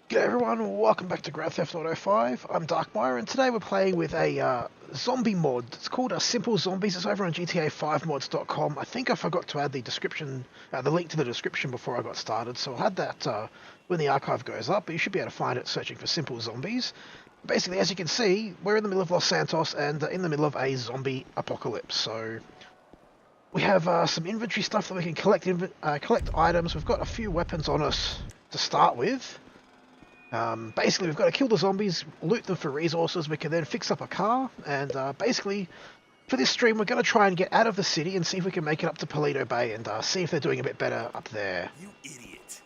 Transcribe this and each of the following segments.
G'day everyone, welcome back to Grand Theft Auto 5. I'm Darkmyre, and today we're playing with a zombie mod. It's called Simple Zombies. It's over on GTA5mods.com. I think I forgot to add the description, the link to the description before I got started, so I'll add that when the archive goes up, but you should be able to find it searching for Simple Zombies. Basically, as you can see, we're in the middle of Los Santos and in the middle of a zombie apocalypse, so we have some inventory stuff that we can collect items. We've got a few weapons on us to start with. Basically, we've got to kill the zombies, loot them for resources. We can then fix up a car, and basically, for this stream, we're going to try and get out of the city and see if we can make it up to Paleto Bay and see if they're doing a bit better up there. You idiot.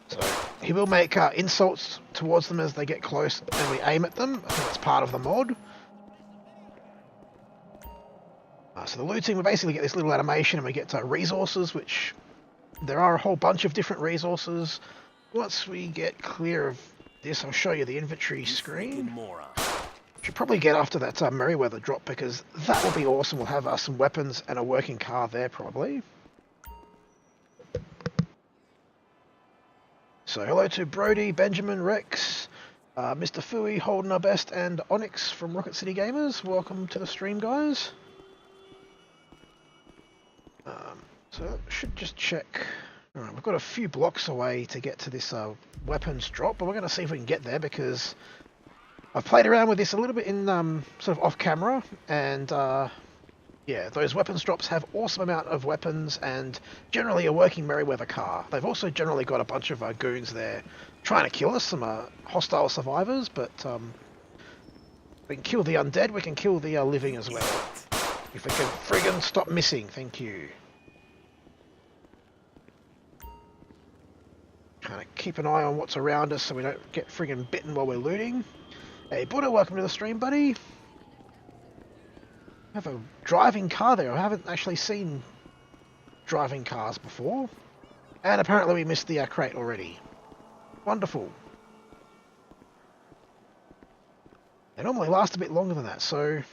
So he will make insults towards them as they get close, and we aim at them. I think that's part of the mod. So the looting, we basically get this little animation, and we get resources, which there are a whole bunch of different resources. Once we get clear of this, I'll show you the inventory screen. Should probably get after that Merryweather drop, because that will be awesome. We'll have some weapons and a working car there probably. So hello to Brody, Benjamin, Rex, Mr. Fooey, Holding Our Best, and Onyx from Rocket City Gamers. Welcome to the stream, guys. So should just check. Alright, we've got a few blocks away to get to this weapons drop, but we're going to see if we can get there, because I've played around with this a little bit in sort of off camera, and yeah, those weapons drops have awesome amount of weapons and generally a working Merryweather car. They've also generally got a bunch of goons there trying to kill us, some hostile survivors, but we can kill the undead, we can kill the living as well. If we can friggin' stop missing, thank you. Kind of keep an eye on what's around us so we don't get friggin' bitten while we're looting. Hey Buddha, welcome to the stream, buddy. I have a driving car there. I haven't actually seen driving cars before. And apparently we missed the crate already. Wonderful. They normally last a bit longer than that, so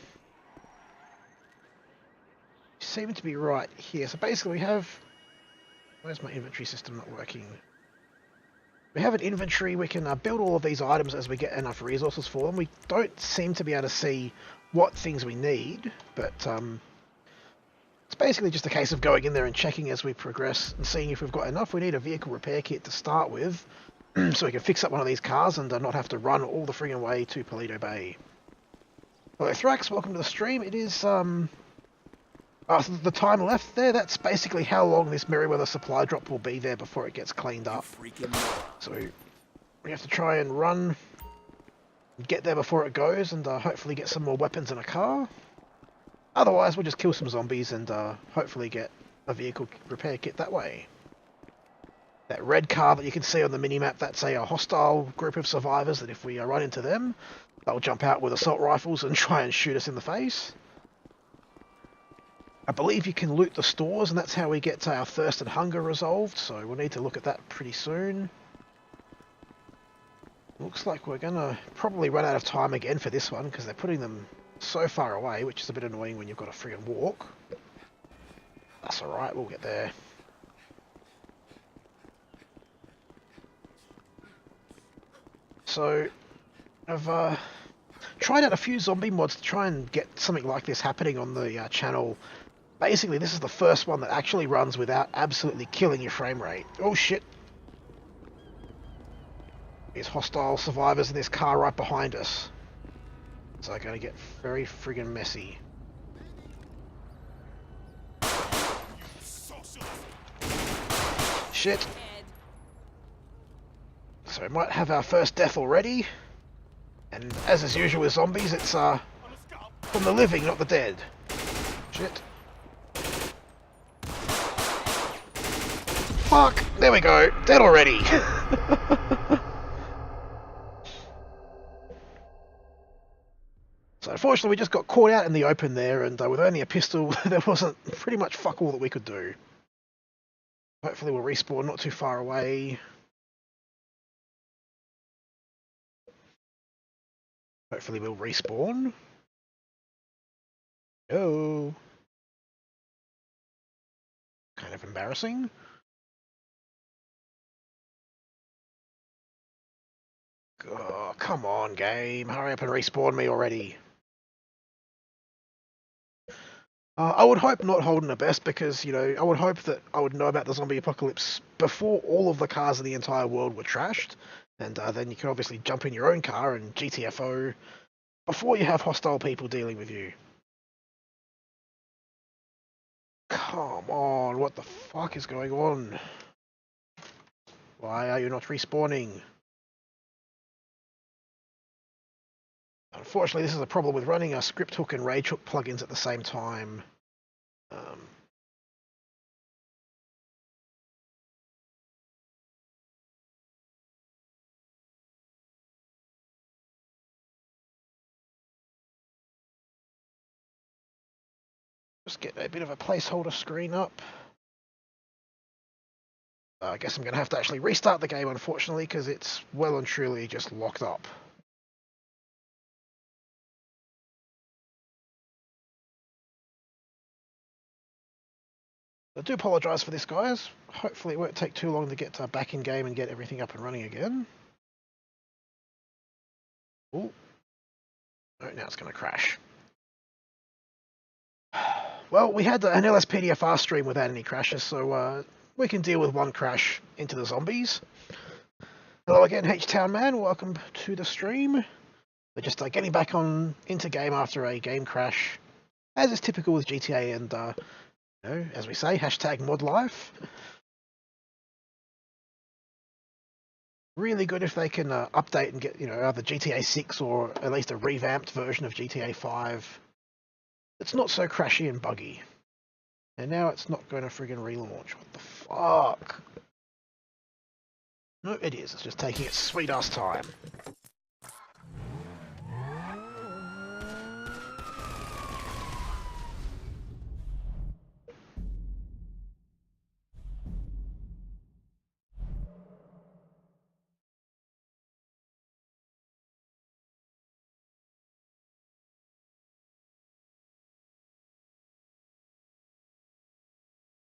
seem to be right here. So basically we have... Where's my inventory system not working? We have an inventory, we can build all of these items as we get enough resources for them. We don't seem to be able to see what things we need, but it's basically just a case of going in there and checking as we progress and seeing if we've got enough. We need a vehicle repair kit to start with, so we can fix up one of these cars and not have to run all the friggin' way to Paleto Bay. Hello Thrax, welcome to the stream. It is the time left there, that's basically how long this Merryweather supply drop will be there before it gets cleaned up. So we have to try and run, get there before it goes, and hopefully get some more weapons and a car. Otherwise we'll just kill some zombies and hopefully get a vehicle repair kit that way. That red car that you can see on the minimap, that's a hostile group of survivors that if we run into them, they'll jump out with assault rifles and try and shoot us in the face. I believe you can loot the stores, and that's how we get our thirst and hunger resolved, so we'll need to look at that pretty soon. Looks like we're going to probably run out of time again for this one, because they're putting them so far away, which is a bit annoying when you've got to friggin' walk. That's alright, we'll get there. So, I've tried out a few zombie mods to try and get something like this happening on the channel. Basically, this is the first one that actually runs without absolutely killing your frame rate. Oh shit. There's hostile survivors in this car right behind us. So I'm going to get very friggin' messy. Shit. So we might have our first death already. And as is usual with zombies, it's from the living, not the dead. Shit. Fuck! There we go. Dead already. So unfortunately we just got caught out in the open there, and with only a pistol there wasn't pretty much fuck all that we could do. Hopefully we'll respawn not too far away. Hopefully we'll respawn. Oh. Kind of embarrassing. Oh, come on, game. Hurry up and respawn me already. I would hope not holding the best because, you know, I would hope that I would know about the zombie apocalypse before all of the cars in the entire world were trashed. And then you can obviously jump in your own car and GTFO before you have hostile people dealing with you. Come on, what the fuck is going on? Why are you not respawning? Unfortunately, this is a problem with running a script hook and rage hook plugins at the same time. Just get a bit of a placeholder screen up. I guess I'm going to have to actually restart the game, unfortunately, because it's well and truly just locked up. I do apologise for this, guys. Hopefully it won't take too long to get back in game and get everything up and running again. Oh, no, now it's going to crash. Well, we had an LSPDFR stream without any crashes, so we can deal with one crash into the zombies. Hello again, H-Town Man. Welcome to the stream. We're just getting back on into game after a game crash, as is typical with GTA and, you know, as we say, hashtag mod life. Really good if they can update and get, you know, either GTA 6 or at least a revamped version of GTA 5. It's not so crashy and buggy. And now it's not going to friggin' relaunch. What the fuck? No, it is. It's just taking its sweet ass time.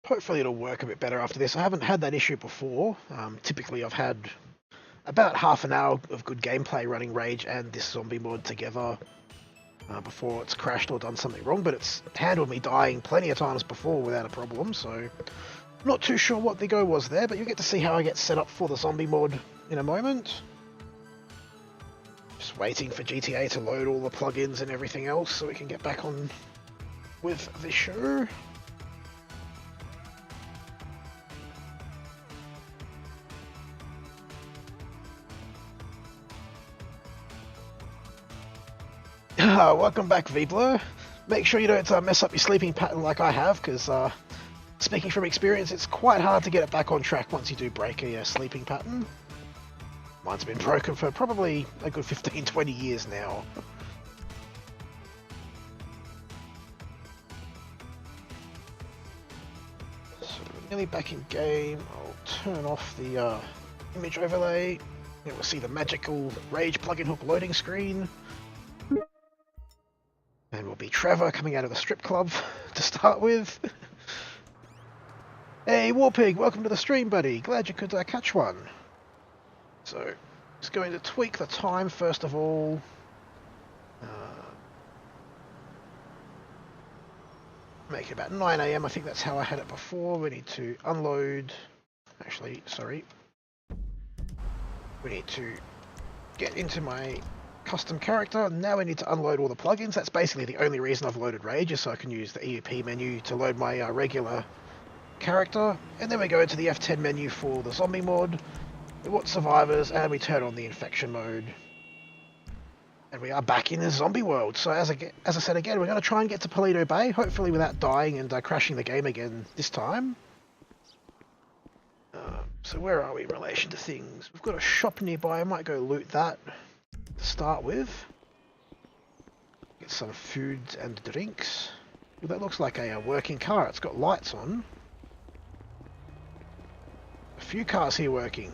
Hopefully it'll work a bit better after this. I haven't had that issue before. Typically I've had about half an hour of good gameplay running Rage and this zombie mod together before it's crashed or done something wrong, but it's handled me dying plenty of times before without a problem, so not too sure what the go was there, but you'll get to see how I get set up for the zombie mod in a moment. Just waiting for GTA to load all the plugins and everything else so we can get back on with the show. Welcome back, V-Blur. Make sure you don't mess up your sleeping pattern like I have, because speaking from experience, it's quite hard to get it back on track once you do break a sleeping pattern. Mine's been broken for probably a good 15-20 years now. So we're nearly back in game. I'll turn off the image overlay. You will see the magical Rage plugin hook loading screen. And we'll be Trevor coming out of the strip club to start with. Hey, Warpig, welcome to the stream, buddy. Glad you could catch one. So, just going to tweak the time first of all. Make it about 9 AM. I think that's how I had it before. We need to unload. Actually, sorry. We need to get into my custom character. Now we need to unload all the plugins. That's basically the only reason I've loaded Rage, is so I can use the EUP menu to load my regular character. And then we go into the F10 menu for the zombie mod. We want survivors, and we turn on the infection mode. And we are back in the zombie world. So as I said again, we're going to try and get to Paleto Bay, hopefully without dying and crashing the game again this time. So where are we in relation to things? We've got a shop nearby. I might go loot that to start with. Get some food and drinks. Well, that looks like a working car. It's got lights on. A few cars here working.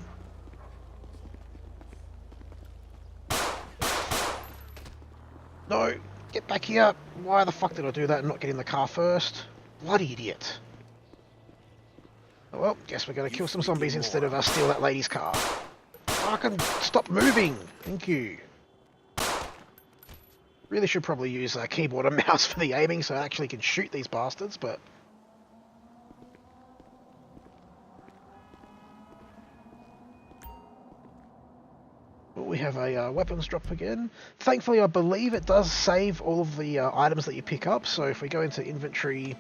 No, get back here. Why the fuck did I do that and not get in the car first? Bloody idiot. Oh, well, guess we're going to kill some zombies instead of steal that lady's car. fucking stop moving. Thank you. Really should probably use a keyboard and mouse for the aiming so I actually can shoot these bastards, but... we have a weapons drop again. Thankfully, I believe it does save all of the items that you pick up, so if we go into inventory,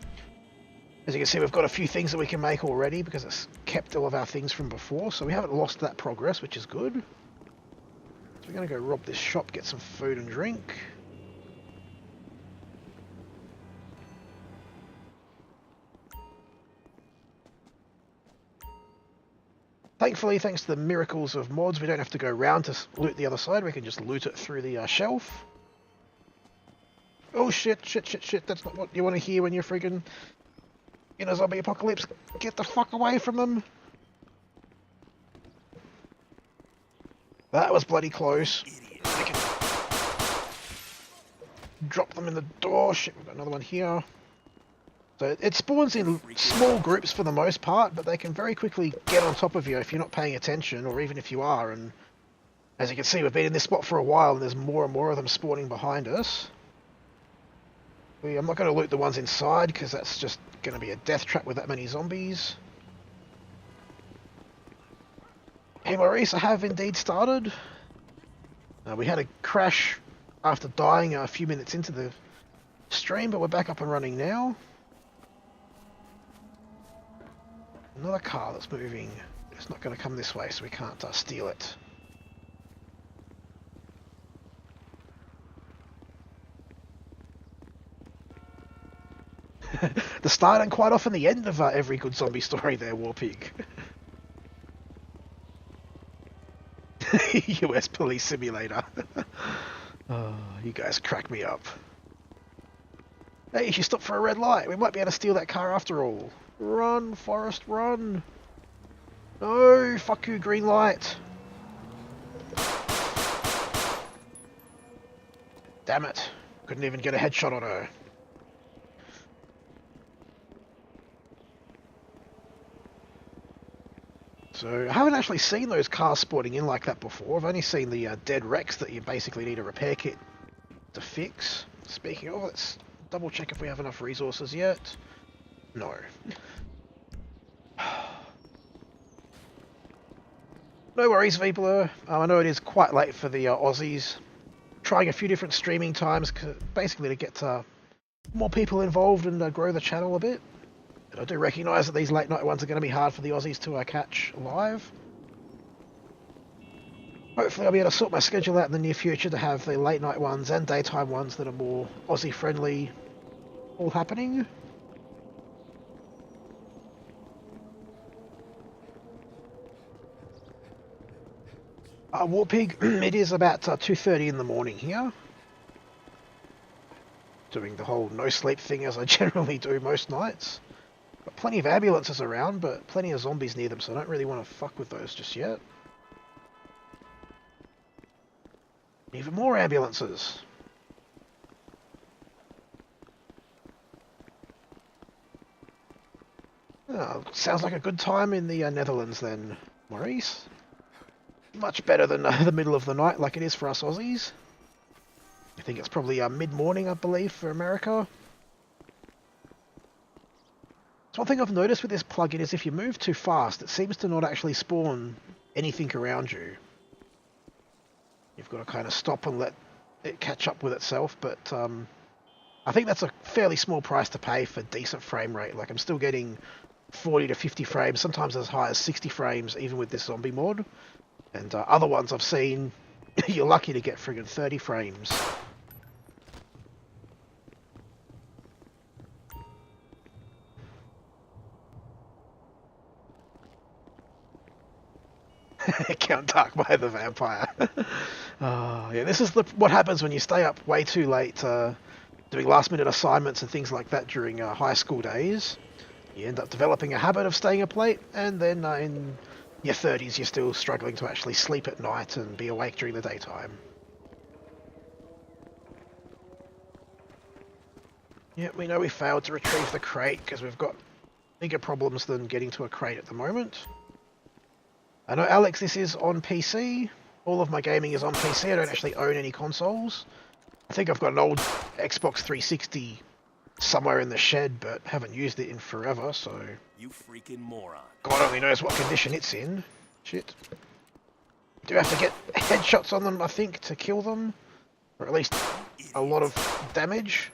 as you can see, we've got a few things that we can make already because it's kept all of our things from before, so we haven't lost that progress, which is good. So we're going to go rob this shop, get some food and drink. Thankfully, thanks to the miracles of mods, we don't have to go round to loot the other side. We can just loot it through the shelf. Oh shit, that's not what you want to hear when you're friggin' in a zombie apocalypse. Get the fuck away from them. That was bloody close. I can drop them in the door. Shit, we've got another one here. So it spawns in small groups for the most part, but they can very quickly get on top of you if you're not paying attention, or even if you are. And as you can see, we've been in this spot for a while, and there's more and more of them spawning behind us. I'm not going to loot the ones inside, because that's just going to be a death trap with that many zombies. Hey Maurice, I have indeed started. We had a crash after dying a few minutes into the stream, but we're back up and running now. Another car that's moving. It's not going to come this way, so we can't steal it. The start and quite often the end of every good zombie story there, Warpig. US Police Simulator. Oh, you guys crack me up. Hey, she stopped for a red light. We might be able to steal that car after all. Run, Forrest, run. No, fuck you, green light. Damn it. Couldn't even get a headshot on her. So, I haven't actually seen those cars spawning in like that before. I've only seen the dead wrecks that you basically need a repair kit to fix. Speaking of, let's double check if we have enough resources yet. No. No worries, Vblur. I know it is quite late for the Aussies. Trying a few different streaming times, basically to get more people involved and grow the channel a bit. And I do recognise that these late night ones are going to be hard for the Aussies to catch live. Hopefully I'll be able to sort my schedule out in the near future to have the late night ones and daytime ones that are more Aussie friendly all happening. Warpig, it is about 2:30 in the morning here. Doing the whole no sleep thing as I generally do most nights. Got plenty of ambulances around, but plenty of zombies near them, so I don't really want to fuck with those just yet. Even more ambulances. Oh, sounds like a good time in the Netherlands then, Maurice. Much better than the middle of the night like it is for us Aussies. I think it's probably mid-morning, I believe, for America. So one thing I've noticed with this plugin is if you move too fast, it seems to not actually spawn anything around you. You've got to kind of stop and let it catch up with itself, but I think that's a fairly small price to pay for decent frame rate. Like, I'm still getting 40 to 50 frames, sometimes as high as 60 frames, even with this zombie mod. And other ones I've seen, you're lucky to get friggin' 30 frames. Count Darkmyre the vampire. Yeah, this is what happens when you stay up way too late doing last-minute assignments and things like that during high school days. You end up developing a habit of staying up late, and then in your 30s you're still struggling to actually sleep at night and be awake during the daytime. Yeah, we know we failed to retrieve the crate because we've got bigger problems than getting to a crate at the moment. I know, Alex, this is on PC. All of my gaming is on PC. I don't actually own any consoles. I think I've got an old Xbox 360 somewhere in the shed, but haven't used it in forever, so... You freaking moron. God only knows what condition it's in. Shit. Do have to get headshots on them, I think, to kill them. Or at least a lot of damage.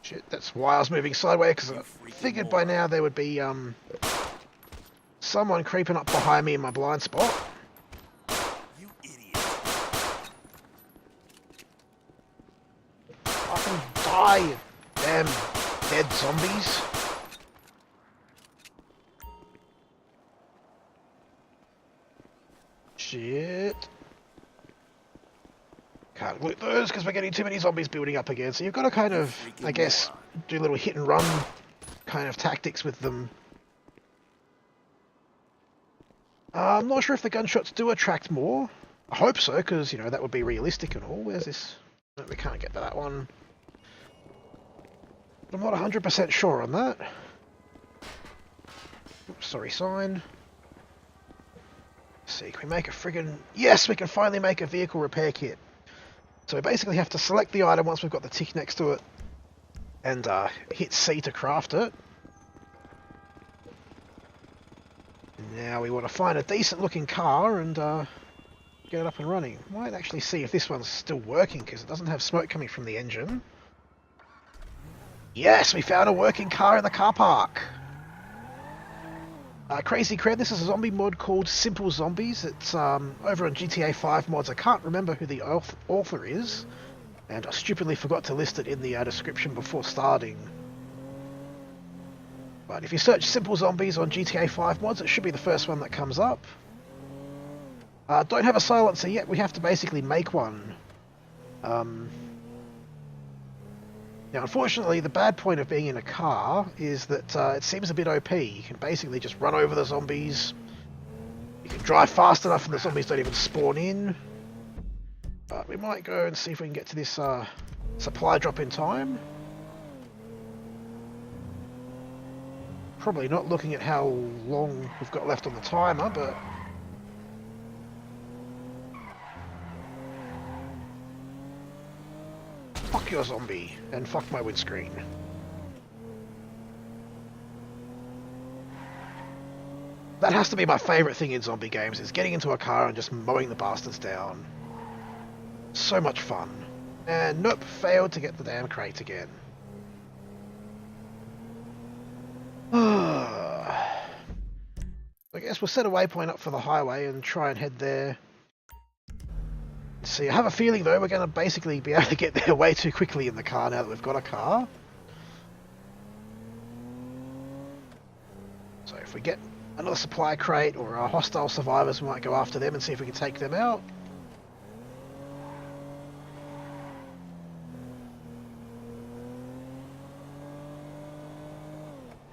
Shit, that's why I was moving sideways, because I figured by now there would be someone creeping up behind me in my blind spot. You idiot. Fucking die, you damn dead zombies. Shit. Can't loot those because we're getting too many zombies building up again. So you've got to kind of, I guess, do little hit and run kind of tactics with them. I'm not sure if the gunshots do attract more. I hope so, because, you know, that would be realistic and all. Where's this? No, we can't get to that one. I'm not 100% sure on that. Oops, sorry, sign. Let's see, can we make a friggin... Yes, we can finally make a vehicle repair kit. So we basically have to select the item once we've got the tick next to it and hit C to craft it. Now we want to find a decent looking car and get it up and running. Might actually see if this one's still working because it doesn't have smoke coming from the engine. Yes, we found a working car in the car park. Crazy Cred, this is a zombie mod called Simple Zombies. It's over on GTA 5 mods. I can't remember who the author is, and I stupidly forgot to list it in the description before starting. But if you search Simple Zombies on GTA 5 mods, it should be the first one that comes up. Don't have a silencer yet, we have to basically make one. Now, unfortunately, the bad point of being in a car is that it seems a bit OP. You can basically just run over the zombies. You can drive fast enough and the zombies don't even spawn in. But we might go and see if we can get to this supply drop in time. Probably not looking at how long we've got left on the timer, but... Fuck your zombie, and fuck my windscreen. That has to be my favourite thing in zombie games, is getting into a car and just mowing the bastards down. So much fun. And nope, failed to get the damn crate again. I guess we'll set a waypoint up for the highway and try and head there. See, I have a feeling though we're going to basically be able to get there way too quickly in the car now that we've got a car. So if we get another supply crate or hostile survivors, we might go after them and see if we can take them out.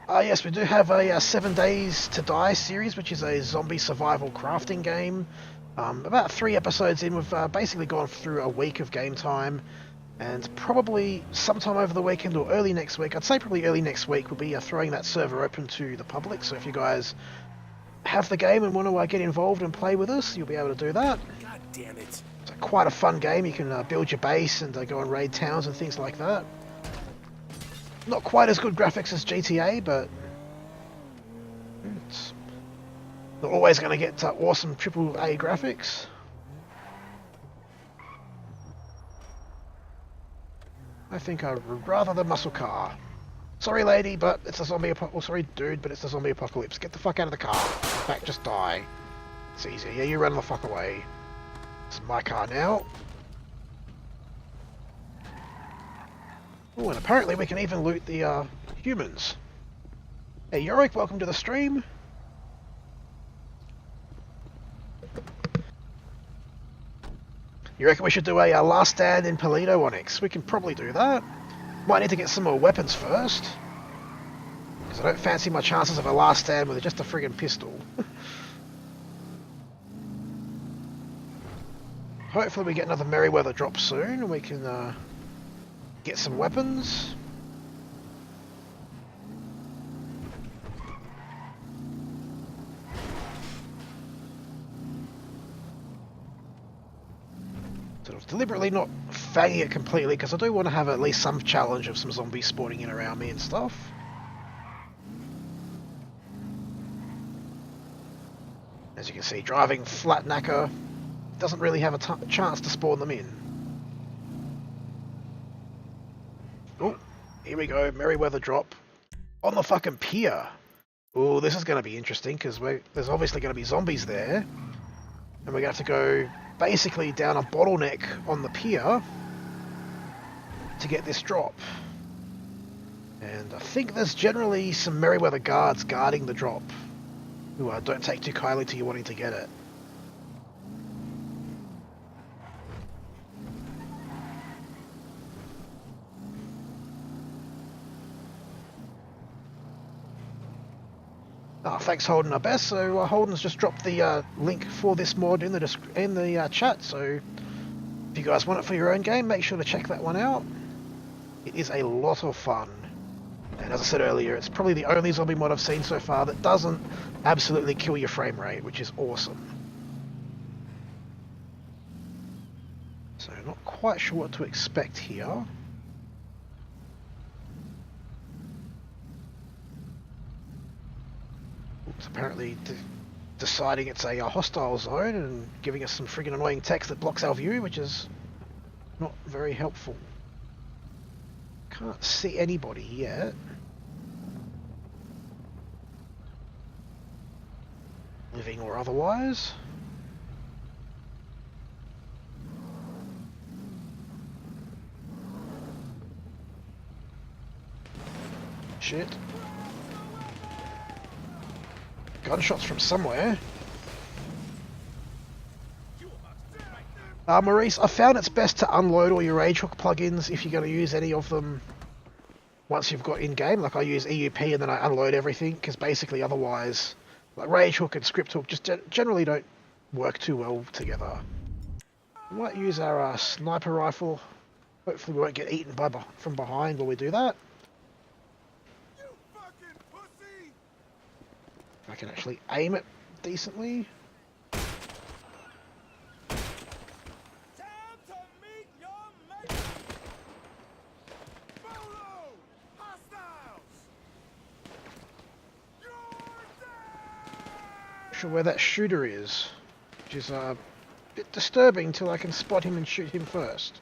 Yes, we do have a 7 Days to Die series, which is a zombie survival crafting game. About 3 episodes in, we've basically gone through a week of game time, and probably sometime over the weekend or early next week, I'd say probably early next week, we'll be throwing that server open to the public. So if you guys have the game and want to get involved and play with us, you'll be able to do that. God damn it. It's quite a fun game. You can build your base and go and raid towns and things like that. Not quite as good graphics as GTA, but it's not always going to get awesome AAA graphics. I think I'd rather the muscle car. Sorry, lady, but it's a zombie apocalypse. Sorry, dude, but it's the zombie apocalypse. Get the fuck out of the car. In fact, just die. It's easy. Yeah, you run the fuck away. It's my car now. Oh, and apparently we can even loot the humans. Hey, Yorick, welcome to the stream. You reckon we should do a last stand in Paleto Onyx? We can probably do that. Might need to get some more weapons first, because I don't fancy my chances of a last stand with just a friggin' pistol. Hopefully we get another Merryweather drop soon and we can get some weapons. I was deliberately not fanging it completely because I do want to have at least some challenge of some zombies spawning in around me and stuff. As you can see, driving flat knacker doesn't really have a chance to spawn them in. Oh, here we go, Merryweather drop on the fucking pier. Oh, this is going to be interesting because there's obviously going to be zombies there. And we're going to have to go basically down a bottleneck on the pier to get this drop. And I think there's generally some Merryweather guards guarding the drop who don't take too kindly to you wanting to get it. Oh, thanks Holden, our best. So Holden's just dropped the link for this mod in the chat. So if you guys want it for your own game, make sure to check that one out. It is a lot of fun. And as I said earlier, it's probably the only zombie mod I've seen so far that doesn't absolutely kill your frame rate, which is awesome. So not quite sure what to expect here. It's apparently deciding it's a hostile zone and giving us some friggin' annoying text that blocks our view, which is not very helpful. Can't see anybody yet. Living or otherwise. Shit. Gunshots from somewhere. Maurice, I found it's best to unload all your rage hook plugins if you're going to use any of them once you've got in-game. Like I use EUP and then I unload everything, because basically otherwise, like rage hook and script hook just generally don't work too well together. We might use our sniper rifle. Hopefully we won't get eaten from behind while we do that. If I can actually aim it decently. Sure where that shooter is, which is a bit disturbing until I can spot him and shoot him first.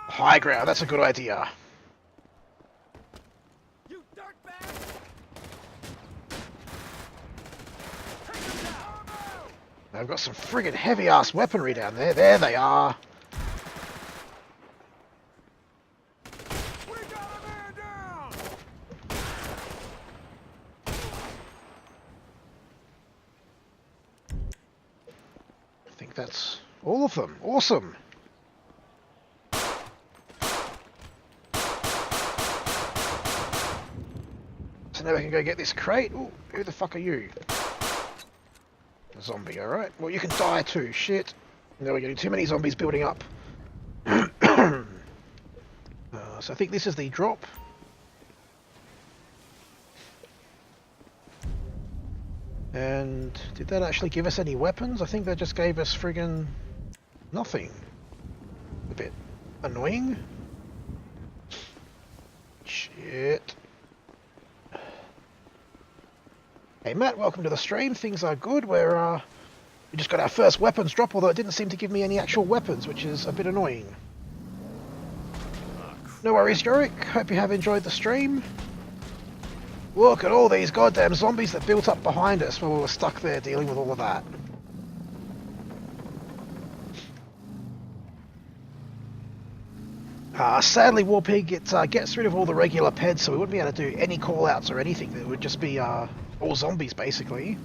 High ground, that's a good idea. They've got some friggin' heavy-ass weaponry down there. There they are. We got a man down. I think that's all of them. Awesome. So now we can go get this crate. Ooh, who the fuck are you? A zombie, alright. Well, you can die too. Shit. Now we're getting too many zombies building up. So I think this is the drop. And did that actually give us any weapons? I think that just gave us friggin' nothing. A bit annoying. Shit. Hey Matt, welcome to the stream. Things are good. We just got our first weapons drop, although it didn't seem to give me any actual weapons, which is a bit annoying. No worries, Yorick. Hope you have enjoyed the stream. Look at all these goddamn zombies that built up behind us while we were stuck there dealing with all of that. Sadly, Warpig, it gets rid of all the regular peds, so we wouldn't be able to do any call-outs or anything. It would just be all zombies, basically.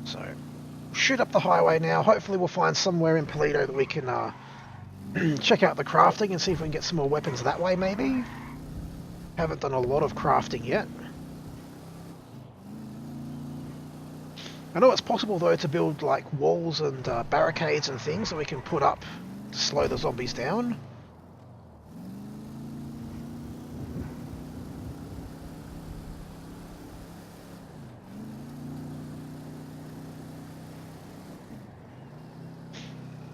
So, shoot up the highway now. Hopefully we'll find somewhere in Paleto that we can check out the crafting and see if we can get some more weapons that way, maybe. Haven't done a lot of crafting yet. I know it's possible though to build like walls and barricades and things that we can put up to slow the zombies down.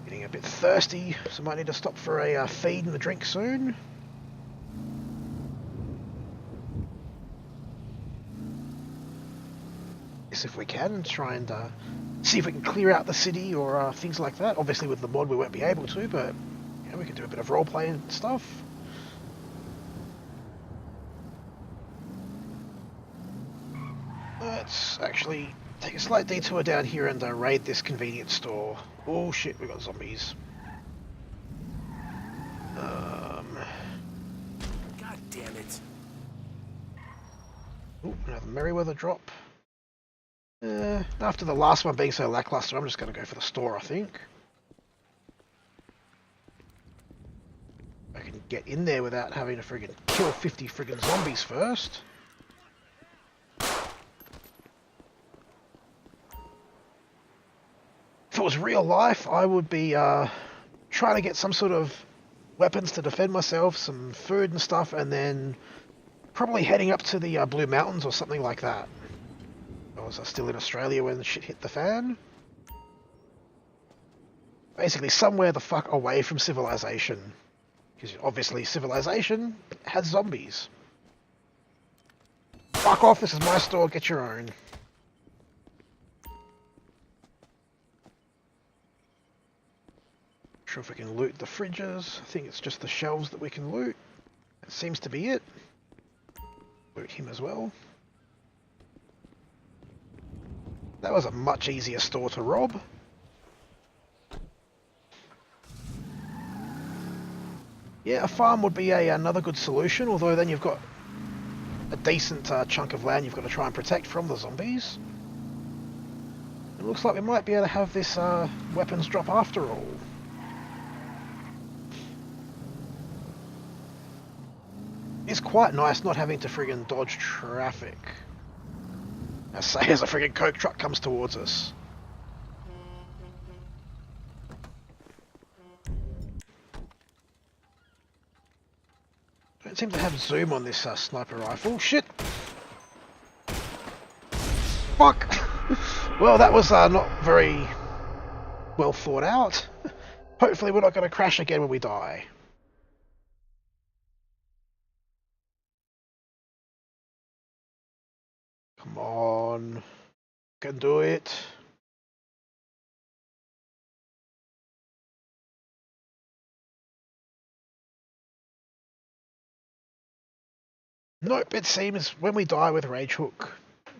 Getting a bit thirsty, so might need to stop for a feed and a drink soon. If we can, try and see if we can clear out the city or things like that. Obviously with the mod we won't be able to, but you know, we can do a bit of roleplay and stuff. Let's actually take a slight detour down here and raid this convenience store. Oh shit, we got zombies. God damn it. Oh, another Merryweather drop. After the last one being so lackluster, I'm just going to go for the store, I think. I can get in there without having to friggin' kill 50 friggin' zombies first. If it was real life, I would be trying to get some sort of weapons to defend myself, some food and stuff, and then probably heading up to the Blue Mountains or something like that. I was still in Australia when the shit hit the fan. Basically somewhere the fuck away from civilization. Because obviously civilization has zombies. Fuck off, this is my store, get your own. Not sure if we can loot the fridges. I think it's just the shelves that we can loot. That seems to be it. Loot him as well. That was a much easier store to rob. Yeah, a farm would be another good solution, although then you've got a decent chunk of land you've got to try and protect from the zombies. It looks like we might be able to have this weapons drop after all. It's quite nice not having to friggin' dodge traffic. I say as a friggin' coke truck comes towards us. Don't seem to have zoom on this sniper rifle. Shit! Fuck! Well, that was not very well thought out. Hopefully we're not going to crash again when we die. Come on. Can do it. Nope, it seems when we die with Rage Hook,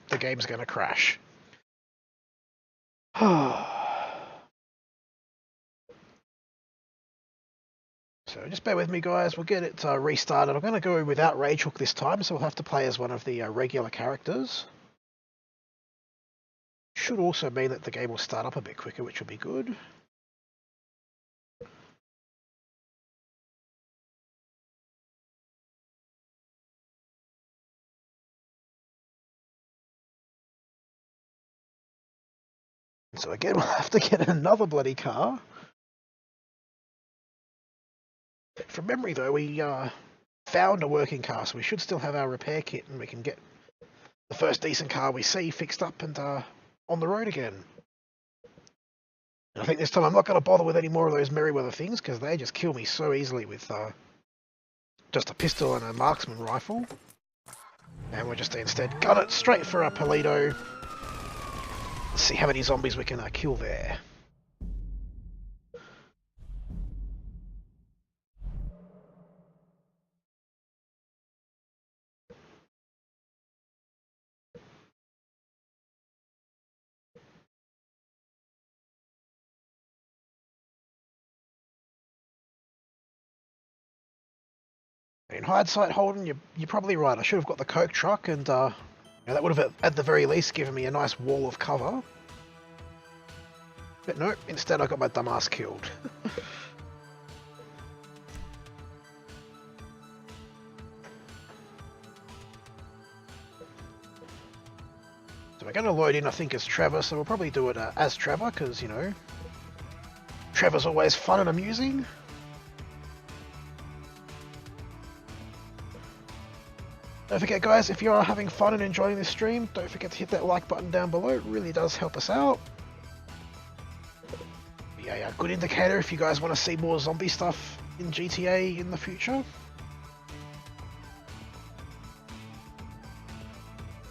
the game's going to crash. So just bear with me, guys. We'll get it restarted. I'm going to go without Rage Hook this time, so we'll have to play as one of the regular characters. Should also mean that the game will start up a bit quicker, which will be good. So again, we'll have to get another bloody car. From memory, though, we found a working car, so we should still have our repair kit, and we can get the first decent car we see fixed up and on the road again. And I think this time I'm not going to bother with any more of those Merryweather things, because they just kill me so easily with just a pistol and a marksman rifle. And we'll just instead gun it straight for a Paleto. Let's see how many zombies we can kill there. In hindsight, Holden, you're probably right. I should have got the coke truck, and that would have at the very least given me a nice wall of cover. But no, instead I got my dumbass killed. So we're going to load in, I think, as Trevor, so we'll probably do it as Trevor, because, you know, Trevor's always fun and amusing. Don't forget, guys, if you are having fun and enjoying this stream, don't forget to hit that like button down below. It really does help us out. Yeah, a good indicator if you guys want to see more zombie stuff in GTA in the future.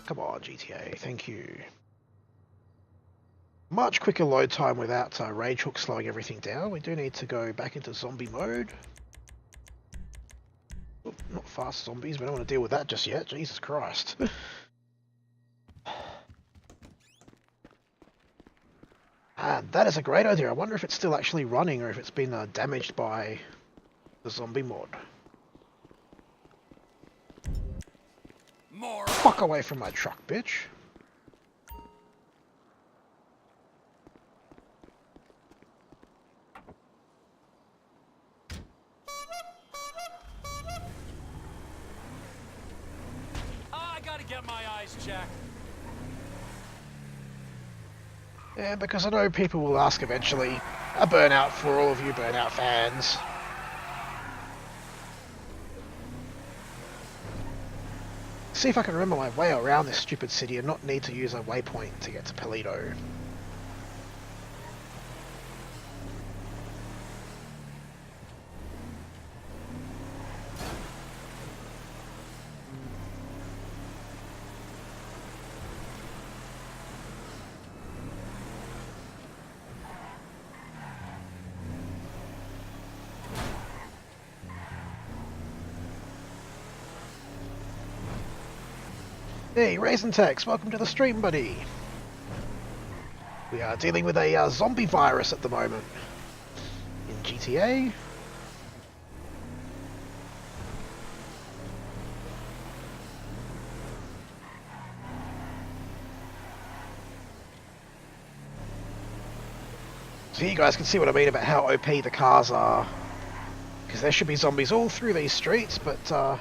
Come on, GTA, thank you. Much quicker load time without Rage Hook slowing everything down. We do need to go back into zombie mode. Oop, not fast zombies, we don't want to deal with that just yet, Jesus Christ. And that is a great idea. I wonder if it's still actually running or if it's been damaged by the zombie mod. More. Fuck away from my truck, bitch. I gotta get my eyes checked. Yeah, because I know people will ask eventually. A burnout for all of you Burnout fans. See if I can remember my way around this stupid city and not need to use a waypoint to get to Paleto. Hey, Raisin Tex, welcome to the stream, buddy. We are dealing with a zombie virus at the moment in GTA. So you guys can see what I mean about how OP the cars are. Because there should be zombies all through these streets, but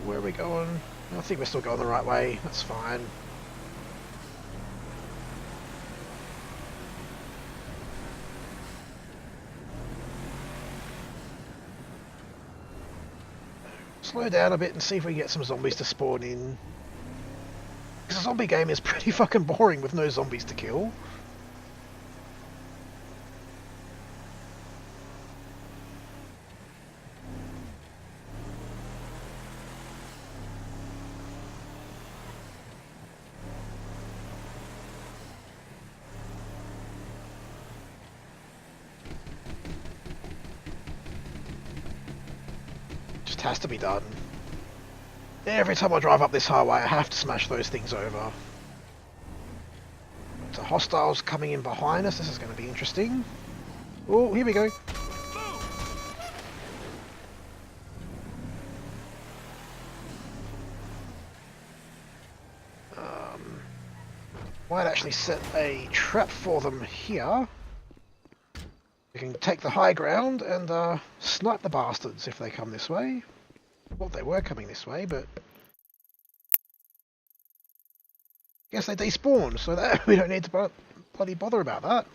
where are we going? I think we're still going the right way. That's fine. Slow down a bit and see if we can get some zombies to spawn in. Because a zombie game is pretty fucking boring with no zombies to kill. Has to be done. Every time I drive up this highway I have to smash those things over. So hostiles coming in behind us, this is going to be interesting. Oh, here we go. Might actually set a trap for them here. We can take the high ground and snipe the bastards if they come this way. Well, they were coming this way, but guess they despawned, so that we don't need to bloody bother about that.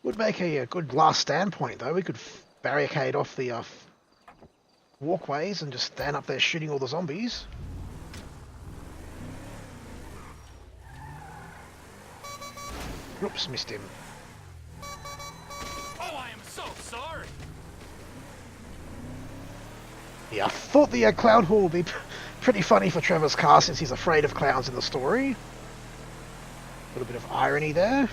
Would make a good last stand point, though. We could barricade off the walkways and just stand up there shooting all the zombies. Oops, missed him. Oh, I am so sorry. Yeah, I thought the clown hall would be pretty funny for Trevor's car since he's afraid of clowns in the story. A little bit of irony there.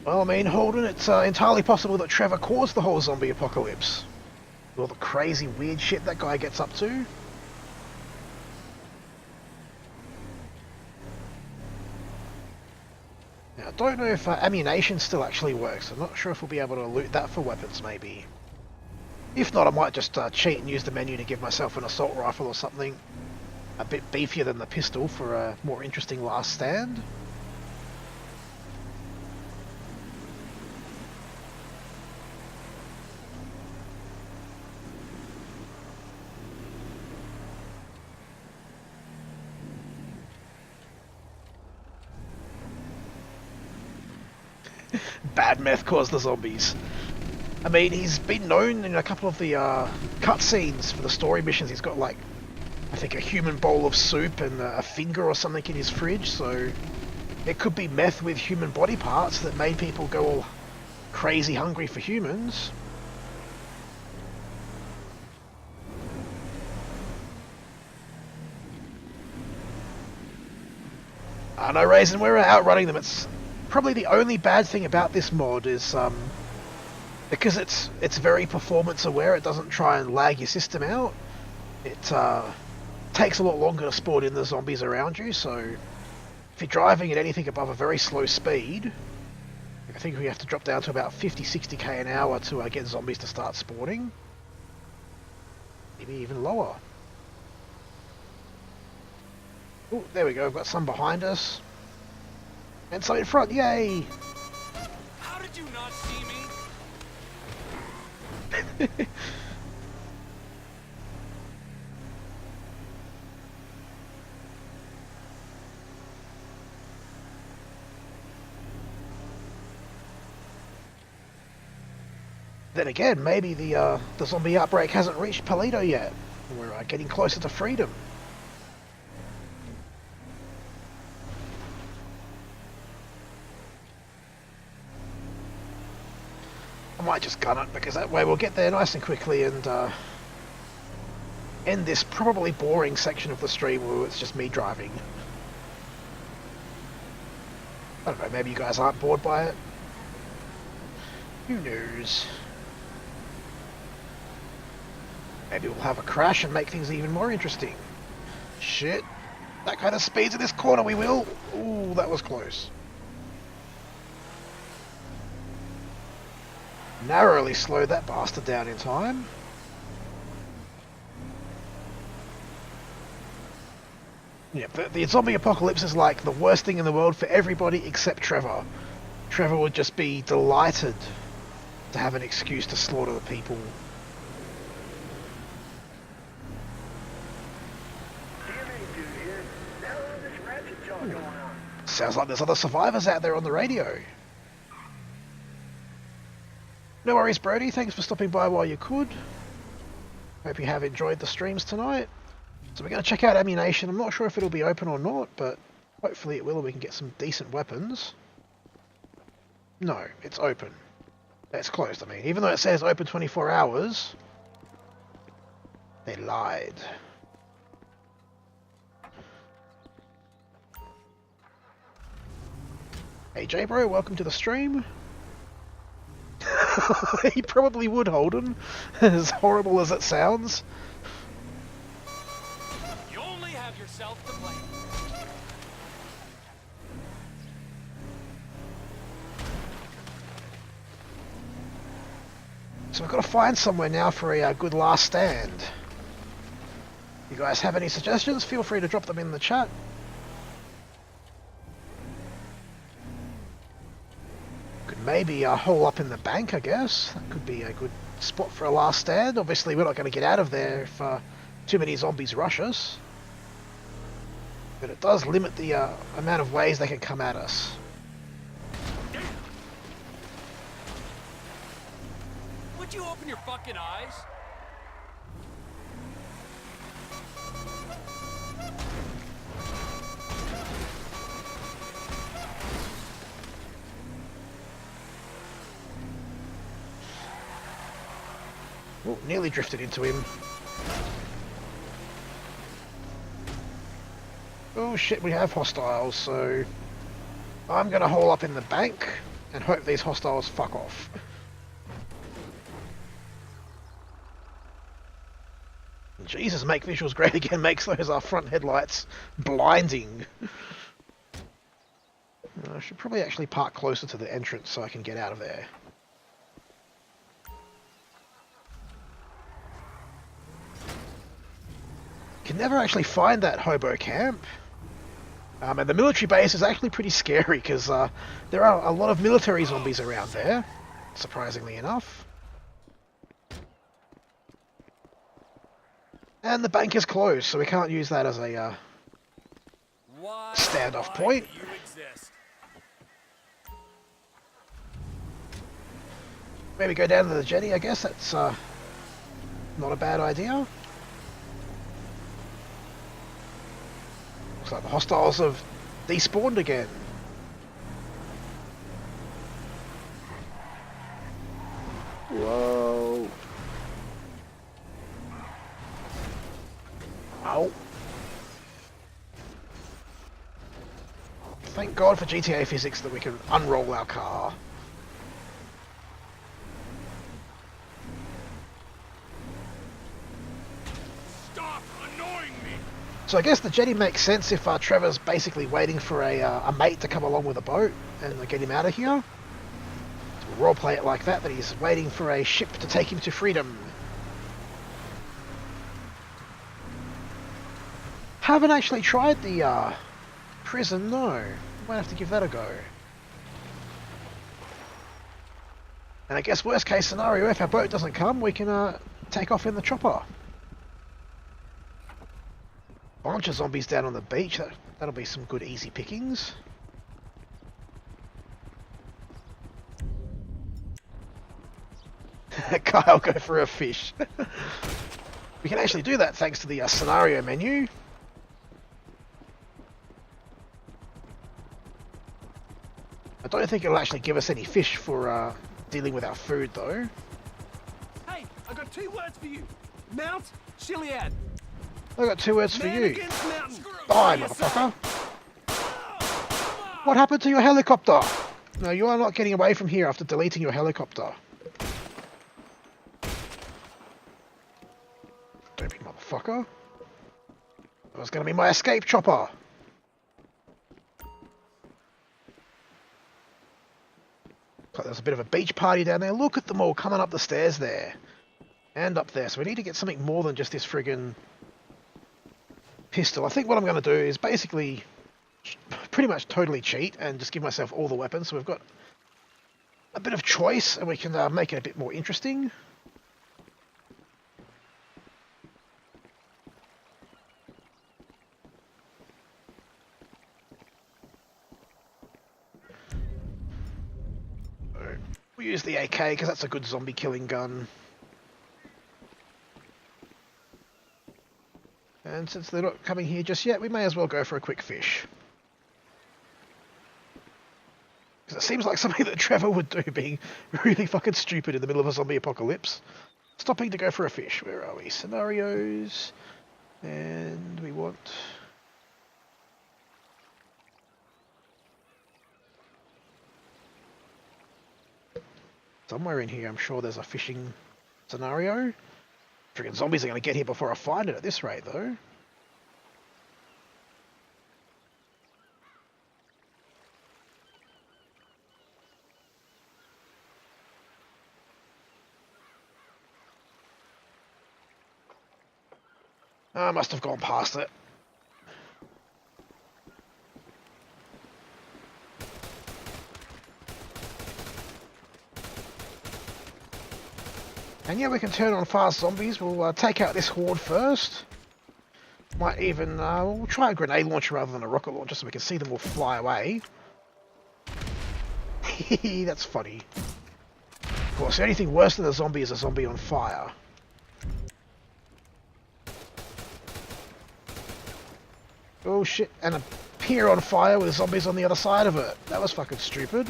Well, I mean, Holden, it's entirely possible that Trevor caused the whole zombie apocalypse. All the crazy weird shit that guy gets up to. Now, I don't know if ammunition still actually works. I'm not sure if we'll be able to loot that for weapons, maybe. If not, I might just cheat and use the menu to give myself an assault rifle or something. a bit beefier than the pistol for a more interesting last stand. Bad meth caused the zombies. I mean, he's been known in a couple of the cutscenes for the story missions. He's got, like, I think a human bowl of soup and a finger or something in his fridge, so it could be meth with human body parts that made people go all crazy hungry for humans. No reason we're outrunning them. It's probably the only bad thing about this mod is because it's very performance aware. It doesn't try and lag your system out. It takes a lot longer to spawn in the zombies around you, so if you're driving at anything above a very slow speed, I think we have to drop down to about 50-60k an hour to get zombies to start spawning. Maybe even lower. Oh, there we go, we've got some behind us. And some in front, yay! How did you not see me? Then again, maybe the zombie outbreak hasn't reached Paleto yet. We're getting closer to freedom. I might just gun it, because that way we'll get there nice and quickly and end this probably boring section of the stream where it's just me driving. I don't know, maybe you guys aren't bored by it. Who knows? Maybe we'll have a crash and make things even more interesting. Shit. That kind of speeds in this corner we will. Ooh, that was close. Narrowly slowed that bastard down in time. Yep, the zombie apocalypse is like the worst thing in the world for everybody except Trevor. Trevor would just be delighted to have an excuse to slaughter the people. Sounds like there's other survivors out there on the radio. No worries, Brody. Thanks for stopping by while you could. Hope you have enjoyed the streams tonight. So we're going to check out ammunition. I'm not sure if it'll be open or not, but hopefully it will and we can get some decent weapons. No, it's open. It's closed, I mean. Even though it says open 24 hours, they lied. Hey J-Bro, welcome to the stream. He probably would, Holden, as horrible as it sounds. You only have yourself to blame. So we've got to find somewhere now for a good last stand. You guys have any suggestions? Feel free to drop them in the chat. Could maybe hole up in the bank, I guess. That could be a good spot for a last stand. Obviously, we're not going to get out of there if too many zombies rush us. But it does limit the amount of ways they can come at us. Would you open your fucking eyes? Oh, nearly drifted into him. Oh shit, we have hostiles, so I'm going to hole up in the bank and hope these hostiles fuck off. Jesus, make visuals great again makes those front headlights blinding. I should probably actually park closer to the entrance so I can get out of there. Can never actually find that hobo camp. And the military base is actually pretty scary because there are a lot of military zombies around there, surprisingly enough. And the bank is closed, so we can't use that as a standoff point. Do you exist? Maybe go down to the jetty, I guess that's not a bad idea. Looks like the hostiles have despawned again. Whoa. Oh. Thank God for GTA physics that we can unroll our car. Stop annoying me! So I guess the jetty makes sense if Trevor's basically waiting for a mate to come along with a boat and get him out of here. So we'll roleplay it like that he's waiting for a ship to take him to freedom. Haven't actually tried the prison, no. Might have to give that a go. And I guess worst case scenario, if our boat doesn't come, we can take off in the chopper. Bunch of zombies down on the beach. That'll be some good easy pickings. Kyle, go for a fish. We can actually do that thanks to the scenario menu. I don't think it'll actually give us any fish for dealing with our food though. Hey, I got 2 words for you. Mount Chiliad. I got 2 words for Man you. against mountain. Die, motherfucker. What happened to your helicopter? No, you are not getting away from here after deleting your helicopter. Stupid motherfucker. That was going to be my escape chopper. So there's a bit of a beach party down there. Look at them all coming up the stairs there. And up there. So we need to get something more than just this friggin' pistol. I think what I'm going to do is basically pretty much totally cheat and just give myself all the weapons. So we've got a bit of choice and we can make it a bit more interesting. We'll use the AK because that's a good zombie killing gun. And since they're not coming here just yet, we may as well go for a quick fish. Because it seems like something that Trevor would do, being really fucking stupid in the middle of a zombie apocalypse. Stopping to go for a fish. Where are we? Scenarios. And we want... somewhere in here, I'm sure there's a fishing scenario. Freaking zombies are going to get here before I find it at this rate, though. I must have gone past it. And yeah, we can turn on fast zombies. We'll take out this horde first. Might even, we'll try a grenade launcher rather than a rocket launcher so we can see them all fly away. That's funny. Of course, the only thing worse than a zombie is a zombie on fire. Oh shit, and a pier on fire with zombies on the other side of it. That was fucking stupid.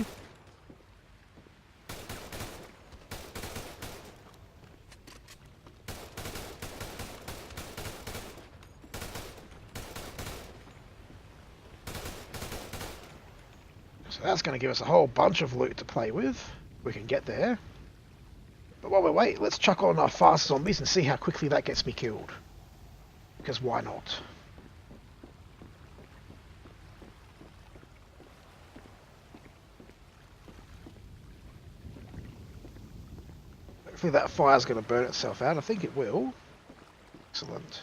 So that's going to give us a whole bunch of loot to play with. We can get there. But while we wait, let's chuck on our fast zombies and see how quickly that gets me killed. Because why not? Hopefully that fire's going to burn itself out. I think it will. Excellent.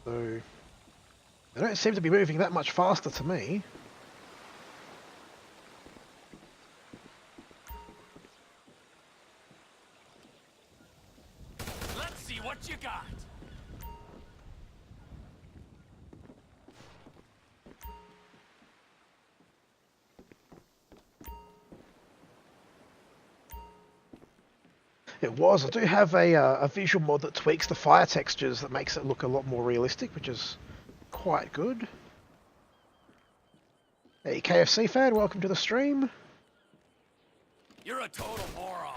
So they don't seem to be moving that much faster to me. Let's see what you got. It was. I do have a visual mod that tweaks the fire textures that makes it look a lot more realistic, which is quite good. Hey, KFC fan, welcome to the stream. You're a total moron.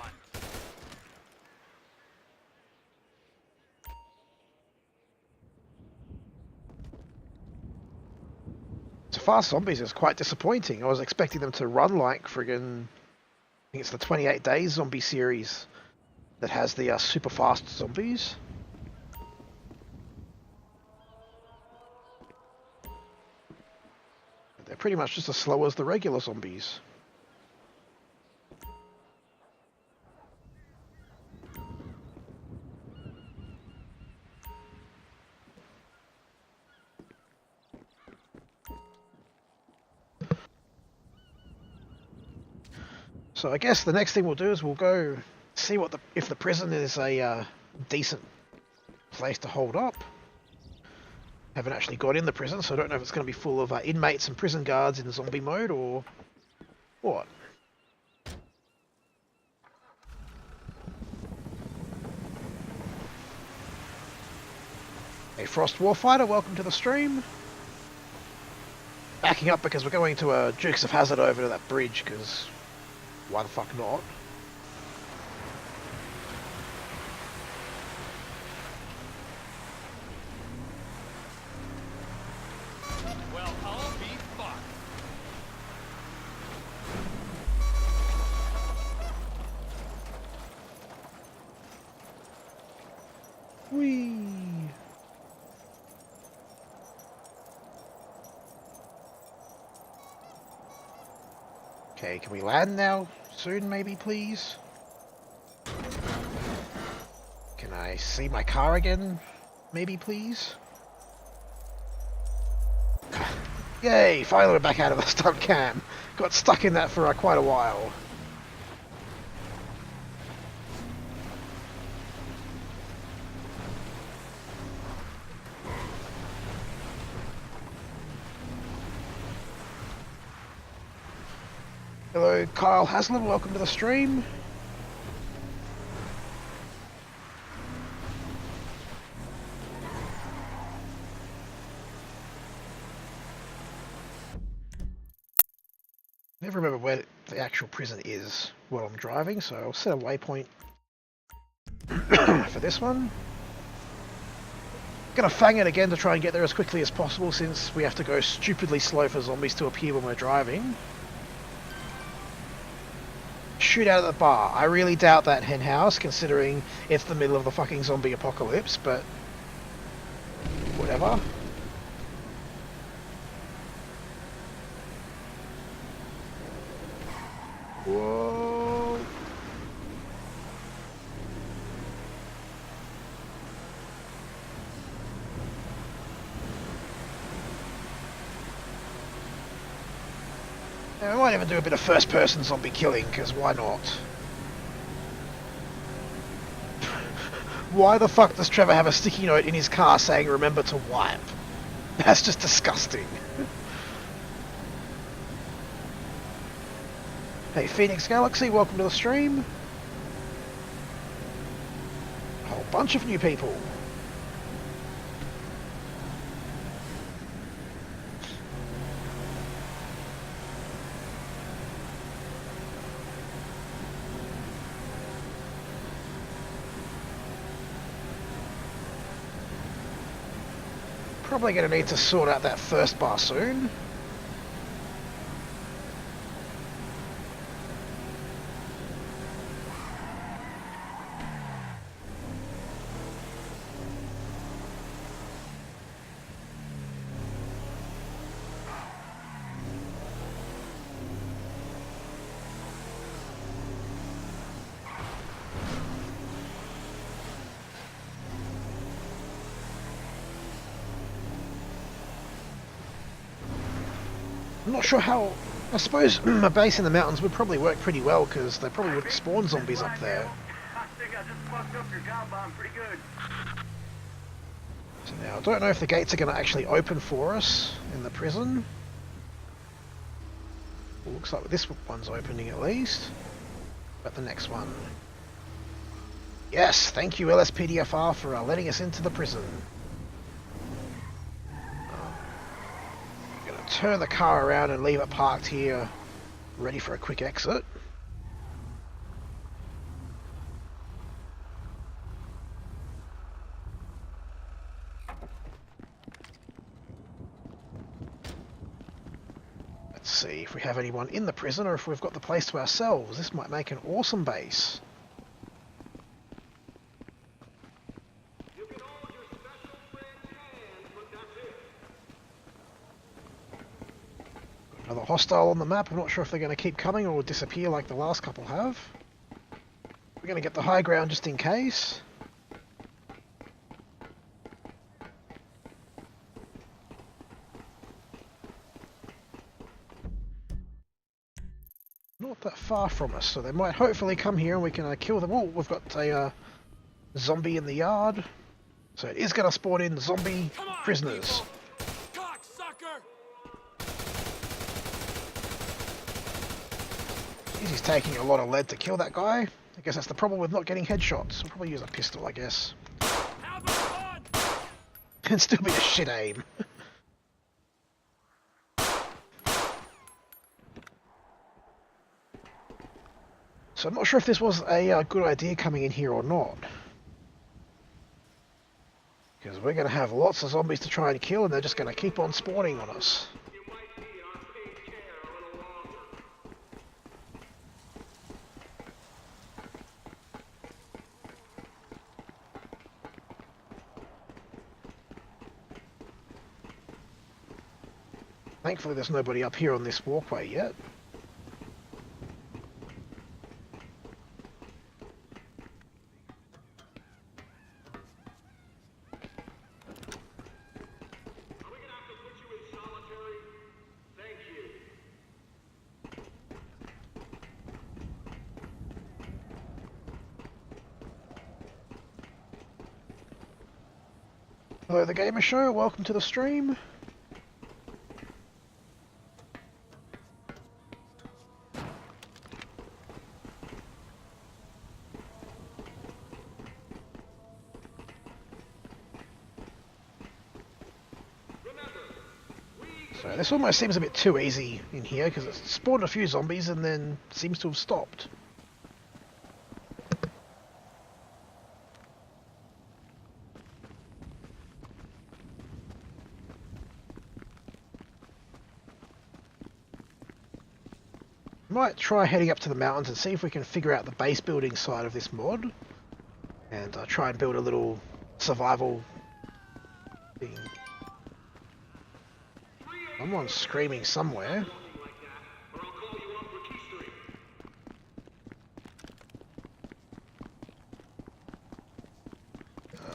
So far, zombies is quite disappointing. I was expecting them to run like friggin'. I think it's the 28 Days zombie series that has the super fast zombies. They're pretty much just as slow as the regular zombies. So I guess the next thing we'll do is we'll go see what if the prison is a decent place to hold up. Haven't actually got in the prison, so I don't know if it's going to be full of inmates and prison guards in zombie mode or what. Hey Frost Warfighter, welcome to the stream. Backing up because we're going to Dukes of Hazzard over to that bridge, because why the fuck not? Well, I'll be fucked. Whee! Okay, can we land now? Soon, maybe, please? Can I see my car again? Maybe, please? Yay! Finally we're back out of the stunt cam. Got stuck in that for quite a while. Hello, Kyle Haslam, welcome to the stream. Never remember where the actual prison is while I'm driving, so I'll set a waypoint for this one. Gonna fang it again to try and get there as quickly as possible, since we have to go stupidly slow for zombies to appear when we're driving. Shoot out of the bar. I really doubt that, hen house, considering it's the middle of the fucking zombie apocalypse, but whatever. Whoa. Yeah, I might even do a bit of first-person zombie killing, because why not? Why the fuck does Trevor have a sticky note in his car saying remember to wipe? That's just disgusting. Hey Phoenix Galaxy, welcome to the stream. A whole bunch of new people. Probably going to need to sort out that first bar soon. I'm not sure how... I suppose a base in the mountains would probably work pretty well, because they probably wouldn't spawn zombies up there. I think I just fucked up your job bomb pretty good. So now, I don't know if the gates are going to actually open for us in the prison. Well, looks like this one's opening at least. But the next one... Yes, thank you LSPDFR for letting us into the prison. I'm going to turn the car around and leave it parked here, ready for a quick exit. Let's see if we have anyone in the prison or if we've got the place to ourselves. This might make an awesome base. Another hostile on the map. I'm not sure if they're going to keep coming or disappear like the last couple have. We're going to get the high ground just in case. Not that far from us, so they might hopefully come here and we can kill them all. We've got a zombie in the yard. So it is going to spawn in zombie prisoners. Cocksucker! He's taking a lot of lead to kill that guy. I guess that's the problem with not getting headshots. We'll probably use a pistol, I guess. Have fun! And still be a shit aim. So I'm not sure if this was a good idea coming in here or not. Because we're going to have lots of zombies to try and kill and they're just going to keep on spawning on us. Thankfully there's nobody up here on this walkway yet. Hello the Gamer Show, welcome to the stream. So this almost seems a bit too easy in here because it's spawned a few zombies and then seems to have stopped. Might try heading up to the mountains and see if we can figure out the base building side of this mod and try and build a little survival thing. Someone's screaming somewhere.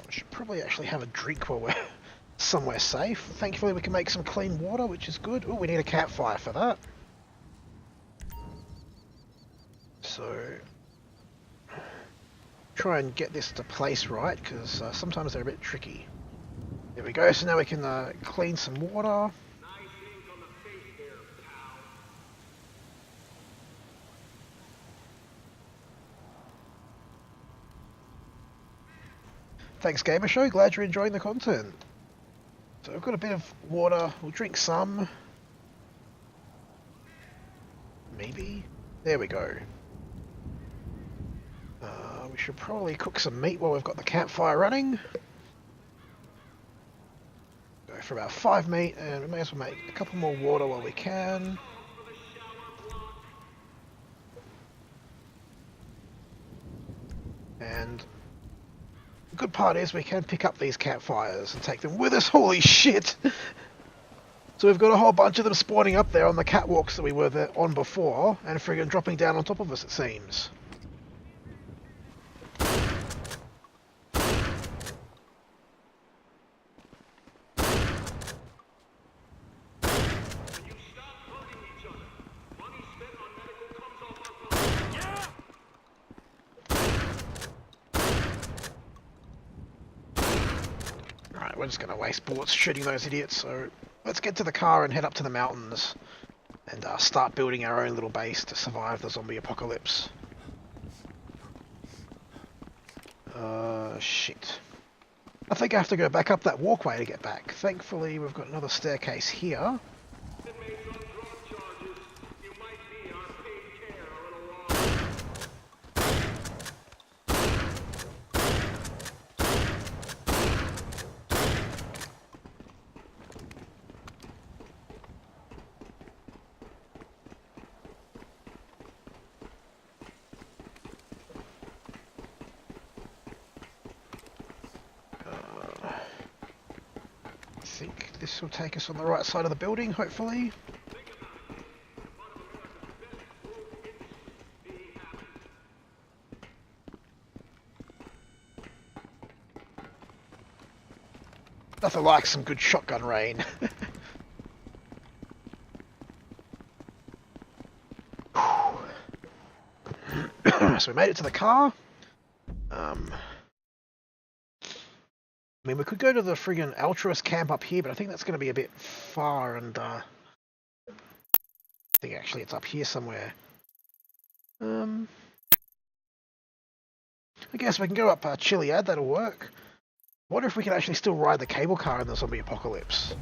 We should probably actually have a drink while we're somewhere safe. Thankfully we can make some clean water, which is good. Oh, we need a campfire for that. So, try and get this to place right, because sometimes they're a bit tricky. There we go, so now we can clean some water. Thanks Gamer Show, glad you're enjoying the content. So we've got a bit of water, we'll drink some. Maybe? There we go. We should probably cook some meat while we've got the campfire running. Go for about 5 meat and we may as well make a couple more water while we can. And the good part is we can pick up these campfires and take them with us. Holy shit! So we've got a whole bunch of them spawning up there on the catwalks that we were there on before and friggin' dropping down on top of us, it seems. we're just going to waste bullets shooting those idiots, so let's get to the car and head up to the mountains and start building our own little base to survive the zombie apocalypse. Shit. I think I have to go back up that walkway to get back. Thankfully, we've got another staircase here. I think this will take us on the right side of the building, hopefully. Nothing like some good shotgun rain. So we made it to the car. I mean, we could go to the friggin' altruist camp up here, but I think that's going to be a bit far, and I think actually it's up here somewhere. I guess we can go up Chiliad, that'll work. I wonder if we can actually still ride the cable car in the zombie apocalypse.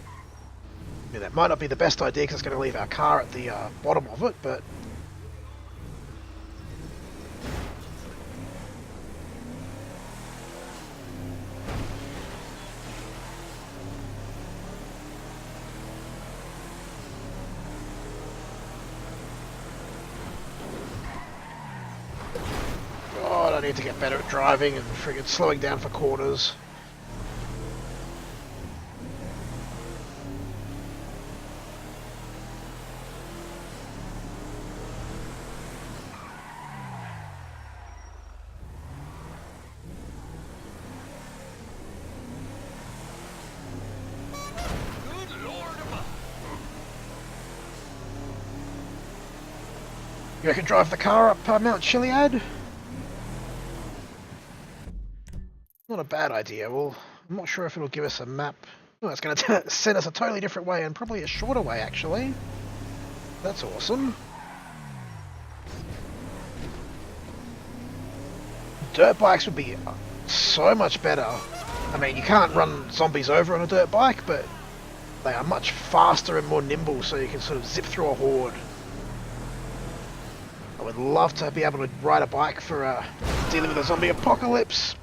I mean, that might not be the best idea because it's going to leave our car at the bottom of it, but... God, I need to get better at driving and friggin' slowing down for corners. You reckon drive the car up Mount Chiliad? Not a bad idea. Well, I'm not sure if it'll give us a map. Oh, it's going to send us a totally different way, and probably a shorter way, actually. That's awesome. Dirt bikes would be so much better. I mean, you can't run zombies over on a dirt bike, but they are much faster and more nimble, so you can sort of zip through a horde. I would love to be able to ride a bike for dealing with a zombie apocalypse.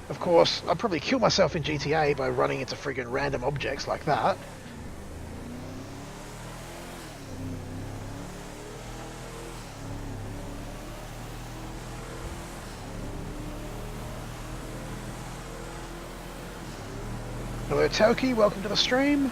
Of course, I'd probably kill myself in GTA by running into friggin' random objects like that. Hello Toki, welcome to the stream.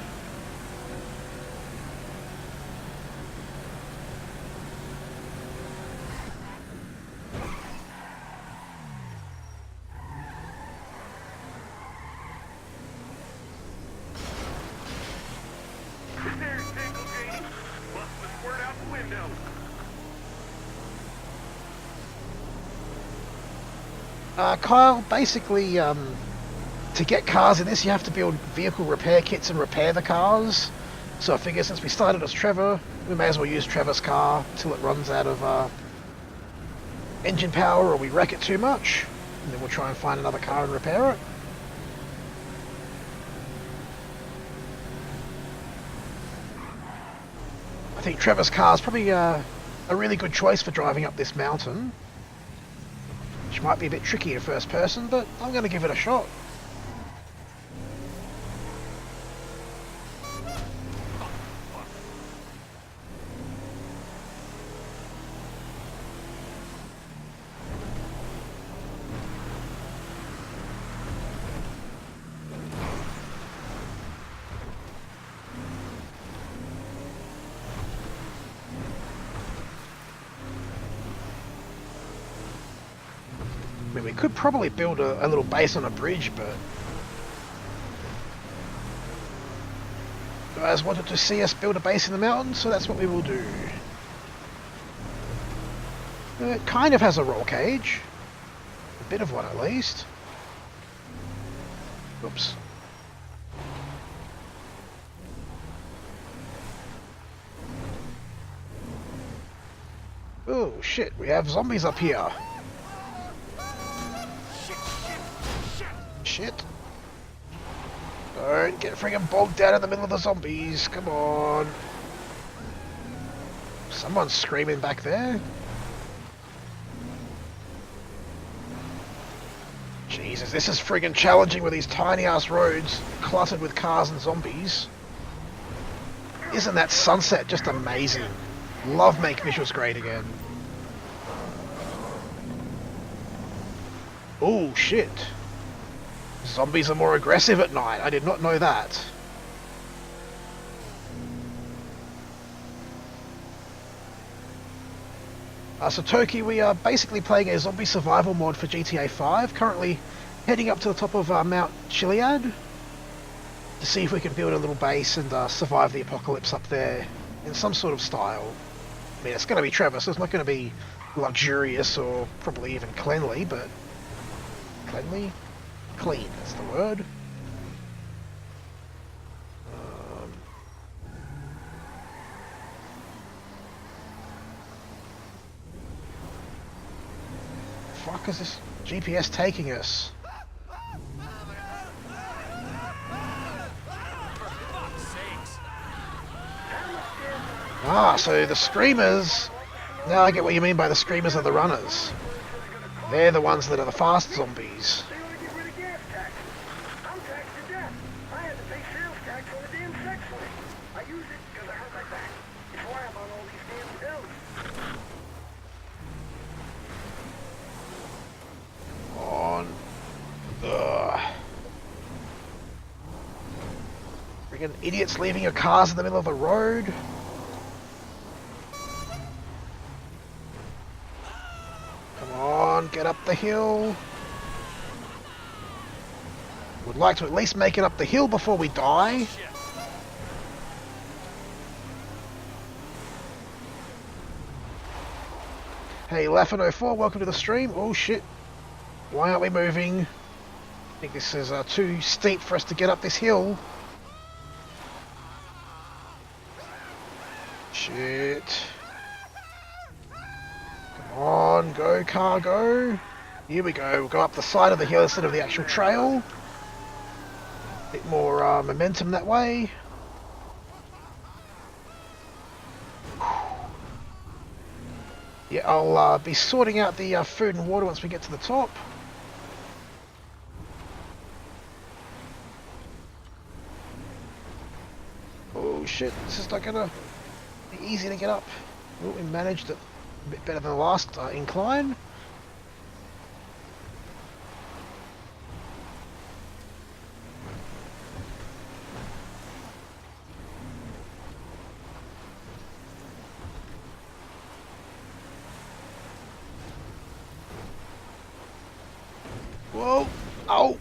Kyle, basically, to get cars in this, you have to build vehicle repair kits and repair the cars. So I figure since we started as Trevor, we may as well use Trevor's car till it runs out of engine power or we wreck it too much. And then we'll try and find another car and repair it. I think Trevor's car is probably a really good choice for driving up this mountain. Which might be a bit tricky in first person, but I'm going to give it a shot. I mean, we could probably build a little base on a bridge, but you guys wanted to see us build a base in the mountains, so that's what we will do. It kind of has a roll cage, a bit of one at least. Oops. Oh shit, we have zombies up here. Shit. Don't get friggin' bogged down in the middle of the zombies. Come on. Someone's screaming back there. Jesus, this is friggin' challenging with these tiny ass roads cluttered with cars and zombies. Isn't that sunset just amazing? Love making visuals great again. Oh shit. Zombies are more aggressive at night. I did not know that. So Toki, we are basically playing a zombie survival mod for GTA 5. Currently heading up to the top of Mount Chiliad to see if we can build a little base and survive the apocalypse up there in some sort of style. I mean, it's going to be Trevor, so it's not going to be luxurious or probably even cleanly, but cleanly? Clean, that's the word. Fuck is this GPS taking us? Ah, so the screamers... Now I get what you mean by the screamers are the runners. They're the ones that are the fast zombies. They want to get rid of gas taxes. I'm taxed to death. I had to pay sales tax on the damn sex slave. I use it because I hurt my back. It's why I'm on all these damn pills. On. Ugh. Freaking idiots leaving your cars in the middle of the road. Come on, get up the hill. Would like to at least make it up the hill before we die. Hey, Laffin04, welcome to the stream. Oh shit. Why aren't we moving? I think this is too steep for us to get up this hill. Shit. Come on, go car, go. Here we go. We'll go up the side of the hill instead of the actual trail. Bit more momentum that way. Yeah, I'll be sorting out the food and water once we get to the top. Oh shit, this is not gonna be easy to get up. Oh, we managed it a bit better than the last incline. Whoa! Oh!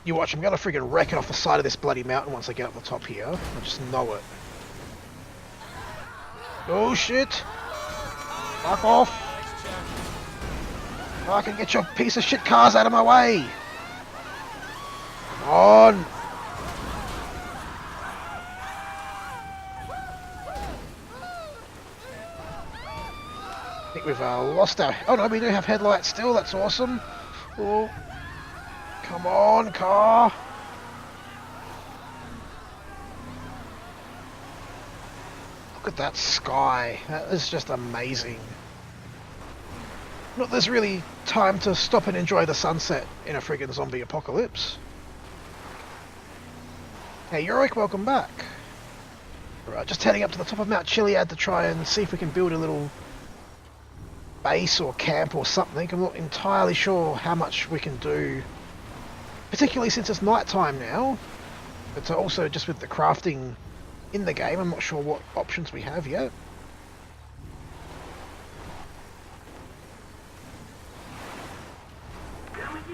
You watch, I'm gonna freaking wreck it off the side of this bloody mountain once I get up the top here. I just know it. Oh shit! Fuck off! I can get your piece of shit cars out of my way! Come on! I think we've lost our... Oh no, we do have headlights still, that's awesome. Oh. Come on, car! Look at that sky. That is just amazing. Not there's really time to stop and enjoy the sunset in a friggin' zombie apocalypse. Hey, Yorick, welcome back. Right, just heading up to the top of Mount Chiliad to try and see if we can build a little base or camp or something. I'm not entirely sure how much we can do, particularly since it's night time now, but also just with the crafting in the game, I'm not sure what options we have yet. Come again.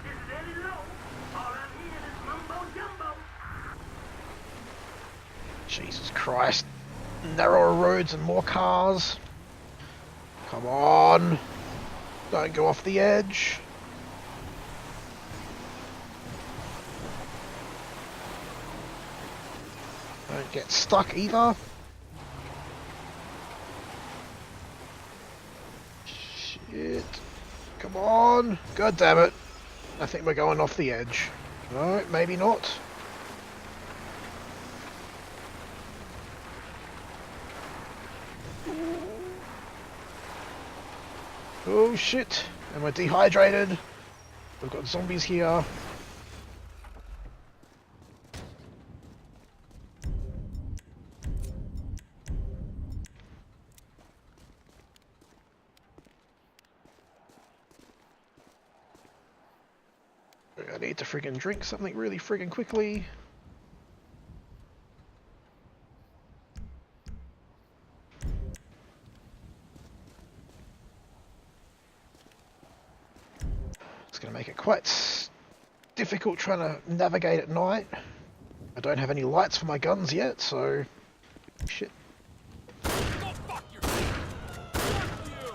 This is Eddie Lowe. All I'm hearing is mumbo jumbo. Jesus Christ. Narrower roads and more cars. Come on. Don't go off the edge. get stuck either. Shit. Come on. God damn it. I think we're going off the edge. No, maybe not. Oh shit. And we're dehydrated. We've got zombies here. I need to friggin' drink something really friggin' quickly. It's going to make it quite difficult trying to navigate at night. I don't have any lights for my guns yet, so... Shit. Go fuck yourself! Fuck you!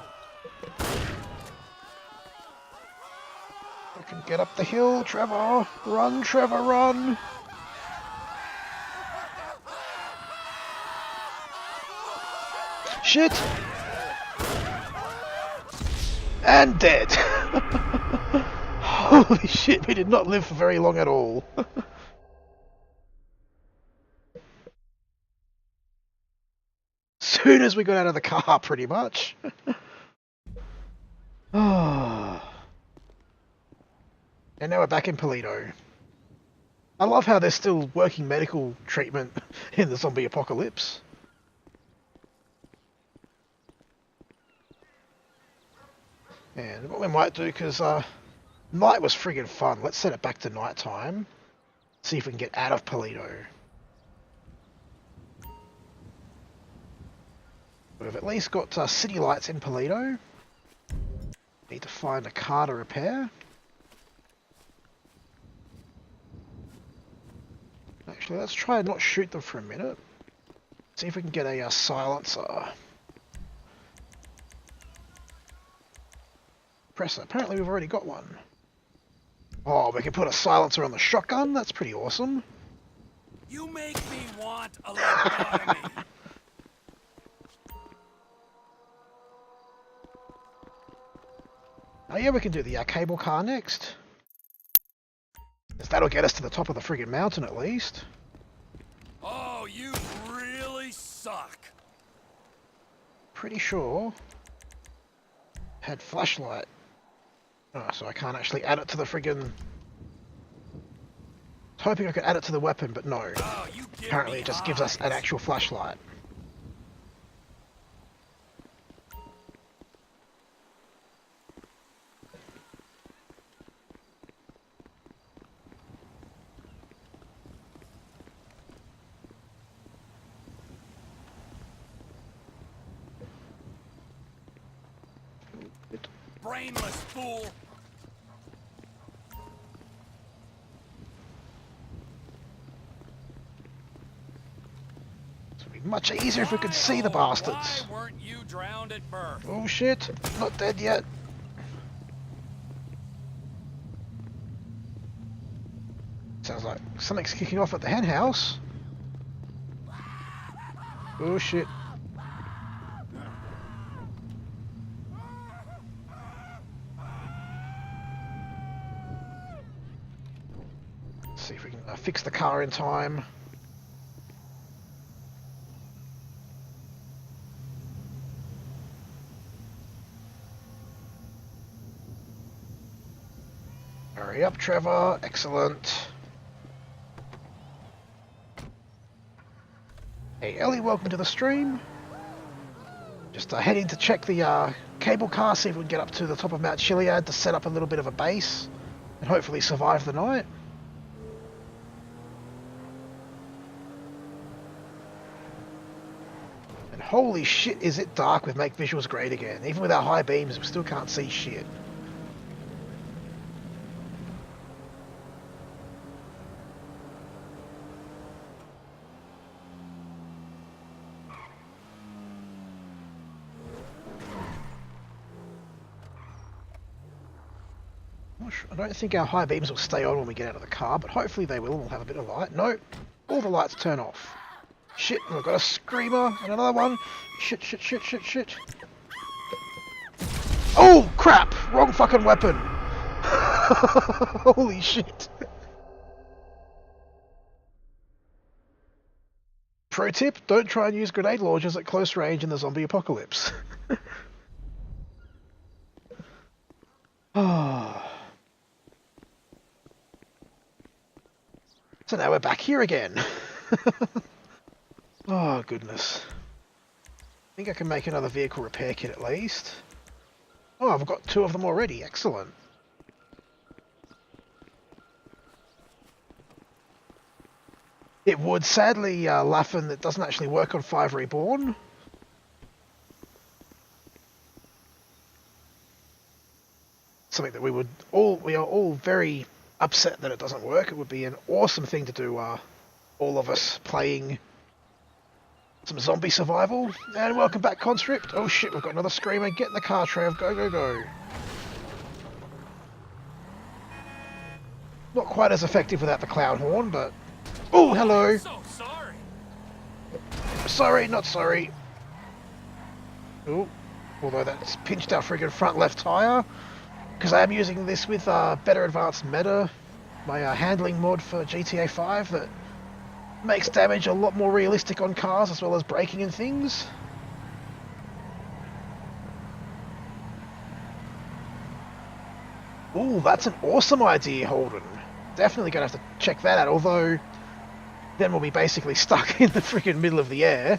I can get up the hill, Trevor! Run, Trevor, run! Shit! And dead! Holy shit, we did not live for very long at all. Soon as we got out of the car, pretty much. And now we're back in Paleto. I love how there's still working medical treatment in the zombie apocalypse. And what we might do, because night was friggin' fun, let's set it back to night time. See if we can get out of Paleto. We've at least got city lights in Paleto. Need to find a car to repair. Actually, let's try and not shoot them for a minute. See if we can get a silencer. Presser. Apparently we've already got one. Oh, we can put a silencer on the shotgun? That's pretty awesome. You make me want a lobotomy. Oh yeah, we can do the cable car next. 'Cause that'll get us to the top of the friggin' mountain at least. Oh, you really suck. Pretty sure. Had flashlight. Oh, so I can't actually add it to the friggin'... I was hoping I could add it to the weapon, but no. Oh, you give Apparently me it just gives us an eyes. actual flashlight. Brainless fool. It'd be much easier if we could see the bastards. Why weren't you drowned at birth? Oh shit, not dead yet. Sounds like something's kicking off at the hen house. Oh shit. See if we can fix the car in time. Hurry up, Trevor. Excellent. Hey, Ellie, welcome to the stream. Just heading to check the cable car, see if we can get up to the top of Mount Chiliad to set up a little bit of a base and hopefully survive the night. And holy shit, is it dark with Make Visuals Great again. Even with our high beams, we still can't see shit. I don't think our high beams will stay on when we get out of the car, but hopefully they will and we'll have a bit of light. Nope, all the lights turn off. Shit, I've got a screamer and another one. Shit, shit, shit, shit, shit. Oh, crap! Wrong fucking weapon. Holy shit. Pro tip, don't try and use grenade launchers at close range in the zombie apocalypse. Oh. So now we're back here again. Oh, goodness. I think I can make another vehicle repair kit at least. Oh, I've got 2 of them already. Excellent. It would, sadly, Laffen, it doesn't actually work on 5 Reborn. Something that we are all very upset that it doesn't work. It would be an awesome thing to do, all of us playing some zombie survival. And welcome back, Conscript. Oh shit, we've got another screamer. Get in the car, Trev. Go, go, go. Not quite as effective without the clown horn, but... Oh, hello. So sorry. Sorry, not sorry. Oh, although that's pinched our friggin' front left tyre. Because I am using this with Better Advanced Meta, my handling mod for GTA 5 that makes damage a lot more realistic on cars as well as braking and things. Ooh, that's an awesome idea, Holden. Definitely going to have to check that out, although then we'll be basically stuck in the freaking middle of the air.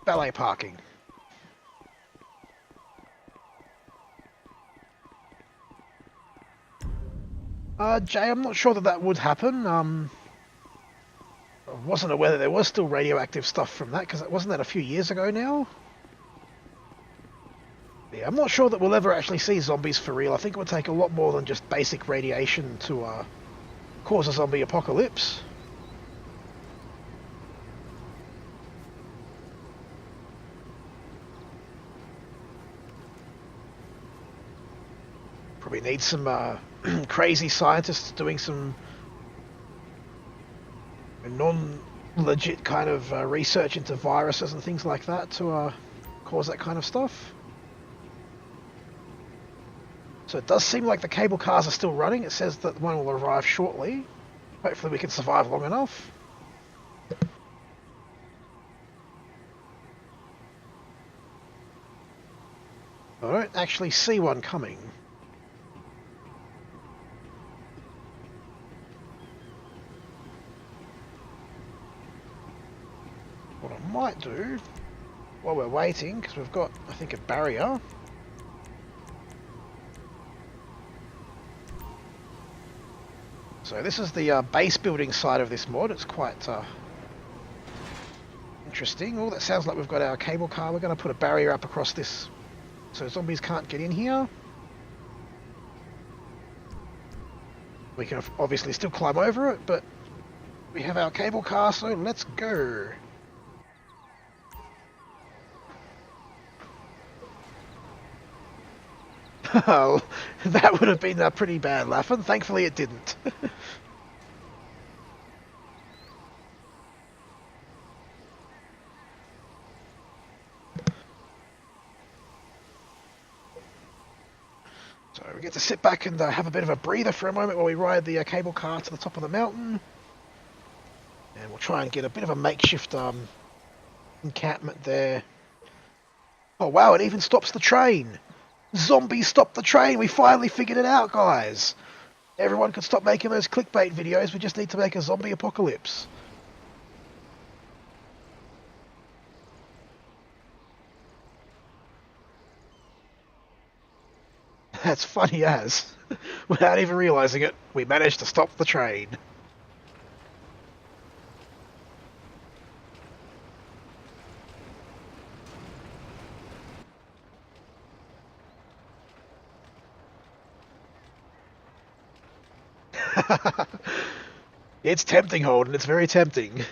Valet parking. Jay, I'm not sure that would happen. I wasn't aware that there was still radioactive stuff from that, because wasn't that a few years ago now? Yeah, I'm not sure that we'll ever actually see zombies for real. I think it would take a lot more than just basic radiation to cause a zombie apocalypse. Probably need some crazy scientists doing some non-legit kind of research into viruses and things like that to cause that kind of stuff. So it does seem like the cable cars are still running. It says that one will arrive shortly. Hopefully we can survive long enough. I don't actually see one coming. What I might do, while we're waiting, because we've got, I think, a barrier. So this is the base building side of this mod. It's quite interesting. Oh, that sounds like we've got our cable car. We're going to put a barrier up across this so zombies can't get in here. We can obviously still climb over it, but we have our cable car, so let's go. Oh, that would have been a pretty bad laugh, and thankfully it didn't. So we get to sit back and have a bit of a breather for a moment while we ride the cable car to the top of the mountain. And we'll try and get a bit of a makeshift encampment there. Oh wow, it even stops the train! Zombies stop the train! We finally figured it out, guys! Everyone can stop making those clickbait videos, we just need to make a zombie apocalypse. That's funny as, without even realising it, we managed to stop the train. It's tempting, Holden, it's very tempting.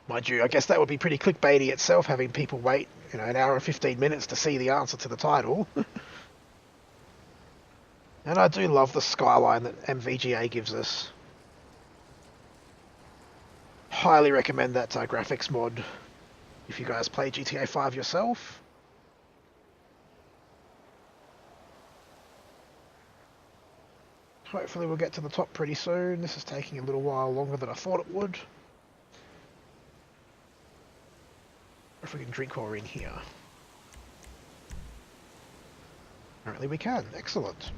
Mind you, I guess that would be pretty clickbaity itself, having people wait an hour and 15 minutes to see the answer to the title. And I do love the skyline that MVGA gives us. Highly recommend that graphics mod if you guys play GTA 5 yourself. Hopefully we'll get to the top pretty soon. This is taking a little while longer than I thought it would. If we can drink while we're in here. Apparently we can. Excellent.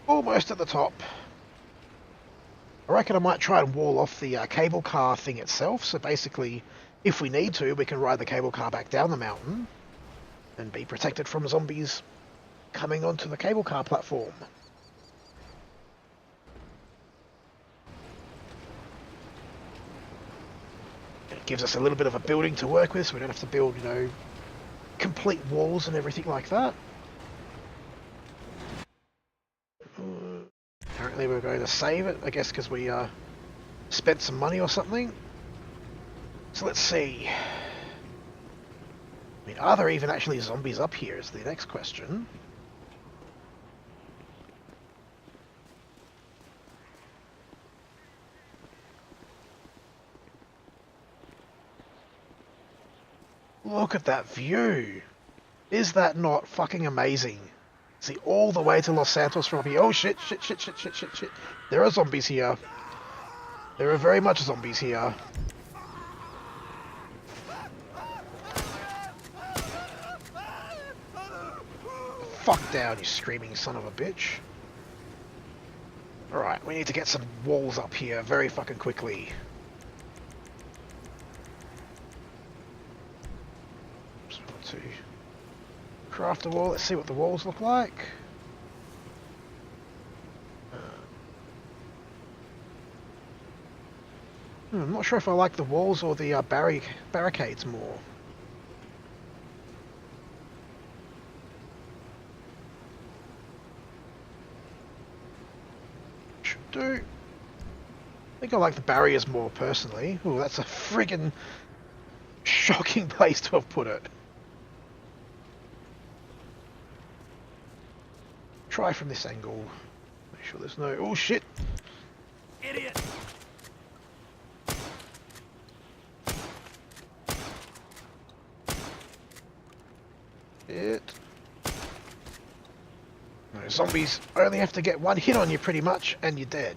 Almost at the top. I reckon I might try and wall off the cable car thing itself, so basically, if we need to, we can ride the cable car back down the mountain and be protected from zombies coming onto the cable car platform. It gives us a little bit of a building to work with, so we don't have to build, complete walls and everything like that. Apparently we're going to save it, I guess because we spent some money or something. So let's see. I mean, are there even actually zombies up here is the next question. Look at that view. Is that not fucking amazing? See all the way to Los Santos from here. Oh shit, shit, shit, shit, shit, shit, shit. There are zombies here. There are very much zombies here. Fuck down, you screaming son of a bitch. Alright, we need to get some walls up here very fucking quickly. So let's see. Craft a wall, let's see what the walls look like. I'm not sure if I like the walls or the barricades more. Should do. I think I like the barriers more personally. Oh, that's a friggin' shocking place to have put it. Try from this angle. Make sure there's no... Oh shit! Idiot! Shit. No, zombies only have to get one hit on you pretty much and you're dead.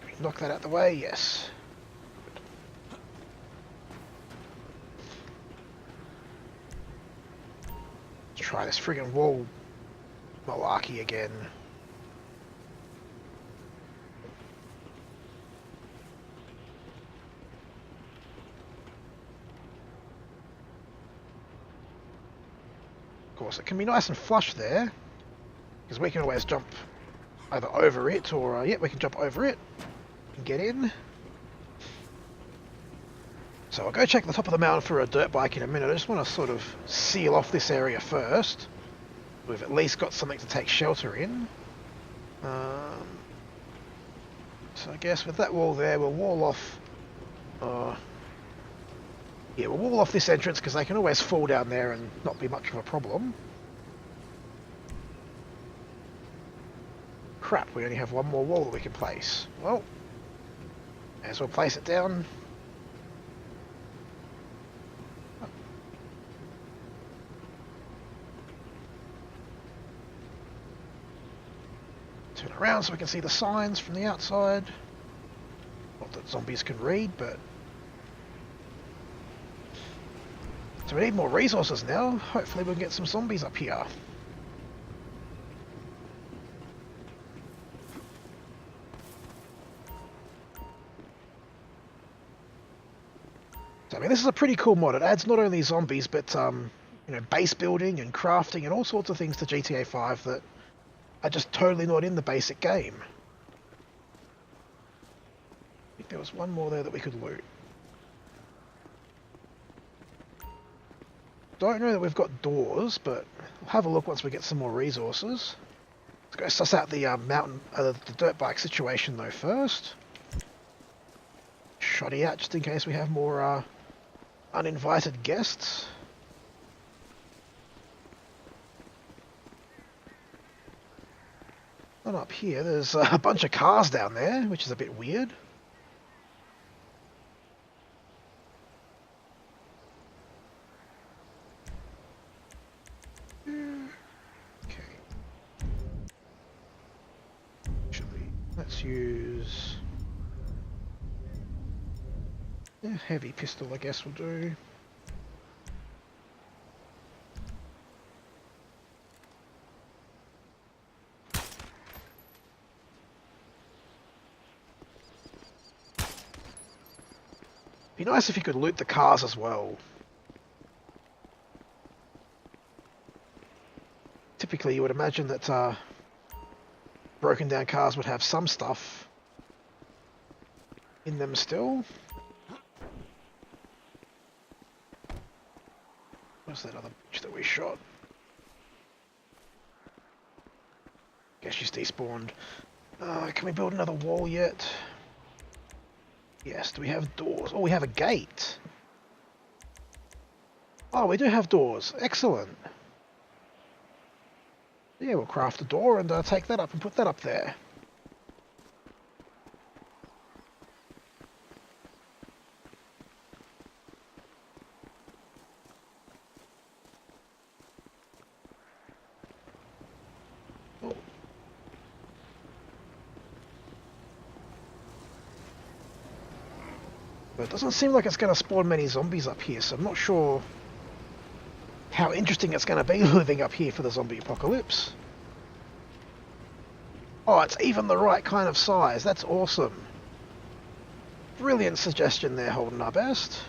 Can we knock that out the way? Yes. Try this friggin' wall malarkey again. Of course, it can be nice and flush there, because we can always jump either over it or, yeah, we can jump over it and get in. So I'll go check the top of the mountain for a dirt bike in a minute. I just want to sort of seal off this area first. We've at least got something to take shelter in. So I guess with that wall there, we'll wall off... yeah, we'll wall off this entrance because they can always fall down there and not be much of a problem. Crap, we only have one more wall that we can place. Well, may as well place it down. Turn around so we can see the signs from the outside. Not that zombies can read, but... So we need more resources now. Hopefully we can get some zombies up here. So I mean, this is a pretty cool mod. It adds not only zombies, but base building and crafting and all sorts of things to GTA 5 that are just totally not in the basic game. I think there was one more there that we could loot. don't know that we've got doors, but we'll have a look once we get some more resources. Let's go suss out the the dirt bike situation though first. Shoddy out just in case we have more uninvited guests. And up here, there's a bunch of cars down there, which is a bit weird. Okay. Actually, let's use a heavy pistol, I guess will do. Be nice if you could loot the cars as well. Typically, you would imagine that broken down cars would have some stuff in them still. What's that other bitch that we shot? Guess she's despawned. Can we build another wall yet? Yes, do we have doors? Oh, we have a gate. Oh, we do have doors. Excellent. Yeah, we'll craft a door and take that up and put that up there. Oh. But it doesn't seem like it's going to spawn many zombies up here, so I'm not sure how interesting it's going to be living up here for the zombie apocalypse. Oh, it's even the right kind of size. That's awesome. Brilliant suggestion there, holding our best.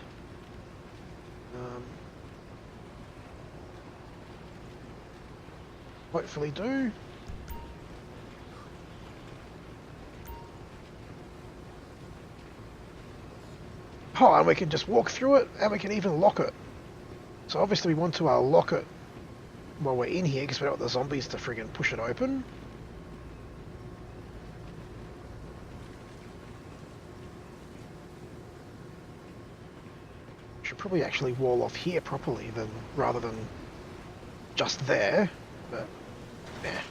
Hopefully do. Oh, and we can just walk through it, and we can even lock it. So obviously we want to lock it while we're in here, because we don't want the zombies to friggin' push it open. Should probably actually wall off here properly, rather than just there, but yeah.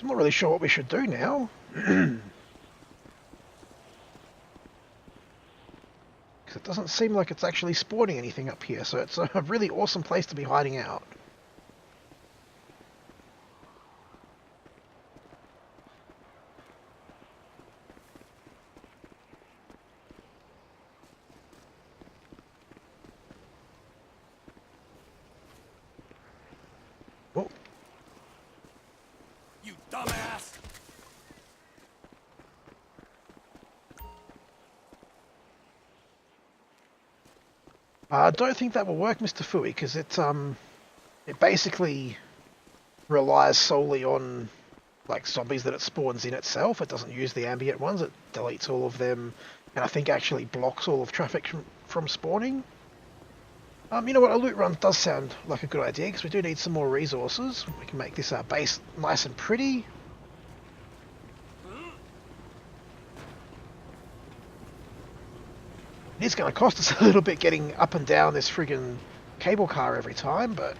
I'm not really sure what we should do now. Because it doesn't seem like it's actually spawning anything up here, so it's a really awesome place to be hiding out. Oh. You dumbass! I don't think that will work, Mr. Fui, because it basically relies solely on like zombies that it spawns in itself. It doesn't use the ambient ones. It deletes all of them, and I think actually blocks all of traffic from spawning. You know what? A loot run does sound like a good idea, because we do need some more resources. We can make this base nice and pretty. It is going to cost us a little bit getting up and down this friggin' cable car every time, but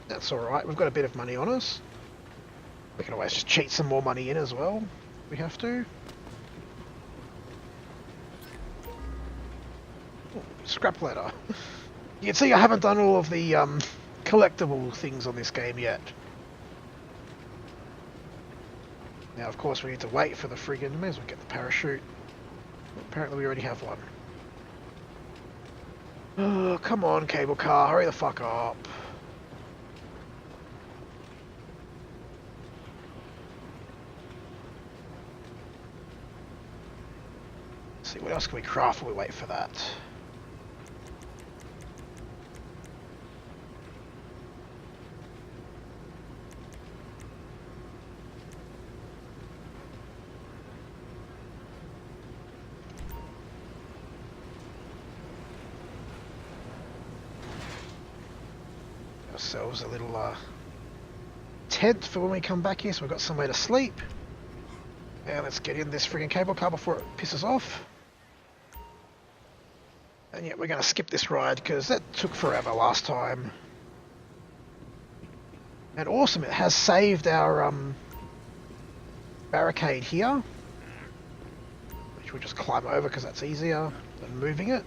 that's alright. We've got a bit of money on us. We can always just cheat some more money in as well, if we have to. Ooh, scrap letter. You can see I haven't done all of the collectible things on this game yet. Now, of course, we need to wait for the friggin'... May as well get the parachute. Apparently we already have one. Oh, come on, cable car, hurry the fuck up. Let's see, what else can we craft while we wait for that? ourselves a little tent for when we come back here, so we've got somewhere to sleep. And let's get in this friggin' cable car before it pisses off. And yeah, we're going to skip this ride because that took forever last time. And awesome, it has saved our barricade here, which we'll just climb over because that's easier than moving it.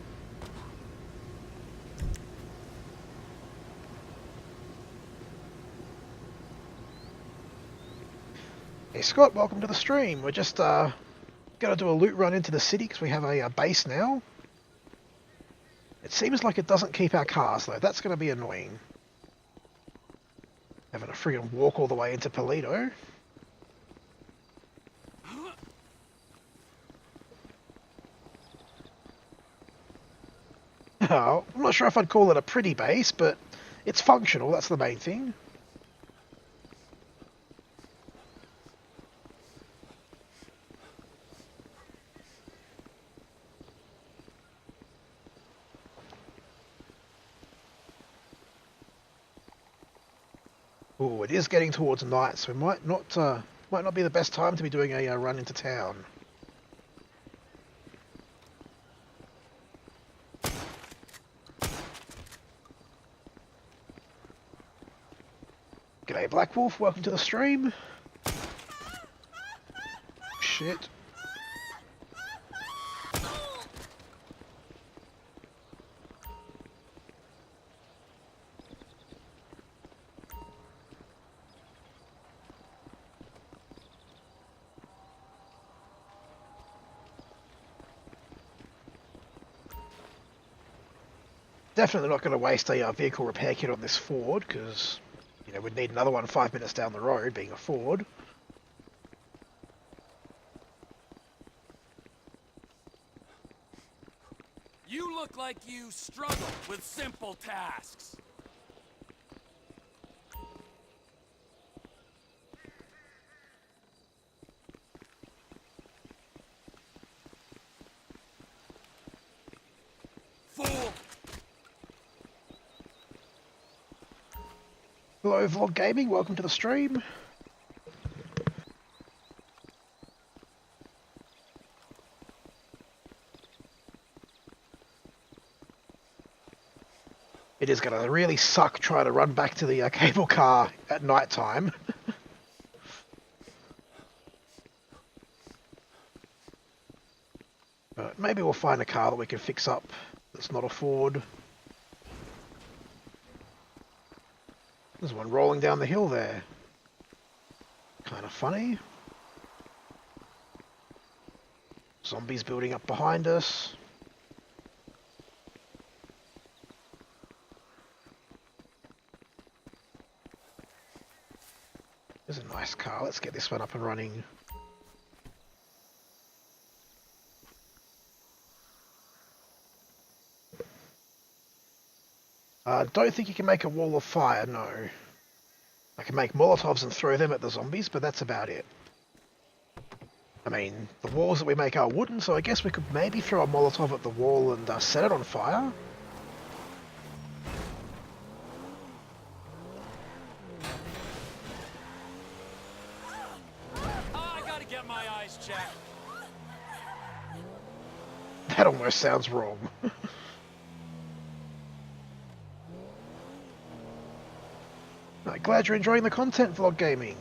Hey Scott, welcome to the stream. We're just going to do a loot run into the city because we have a base now. It seems like it doesn't keep our cars though, that's going to be annoying. Having a friggin' walk all the way into Paleto. Oh, I'm not sure if I'd call it a pretty base, but it's functional, that's the main thing. Oh, it is getting towards night, so it might not be the best time to be doing a run into town. G'day Black Wolf, welcome to the stream. Shit. Definitely not going to waste a vehicle repair kit on this Ford, because, you know, we'd need another one 5 minutes down the road, being a Ford. You look like you struggle with simple tasks. Fool! Hello Vlog Gaming, welcome to the stream. It is going to really suck trying to run back to the cable car at night time. But maybe we'll find a car that we can fix up that's not a Ford. There's one rolling down the hill there. Kind of funny. Zombies building up behind us. There's a nice car. Let's get this one up and running. Don't think you can make a wall of fire, no. I can make Molotovs and throw them at the zombies, but that's about it. I mean, the walls that we make are wooden, so I guess we could maybe throw a Molotov at the wall and set it on fire. I gotta get my eyes checked. That almost sounds wrong. Glad you're enjoying the content, Vlog Gaming.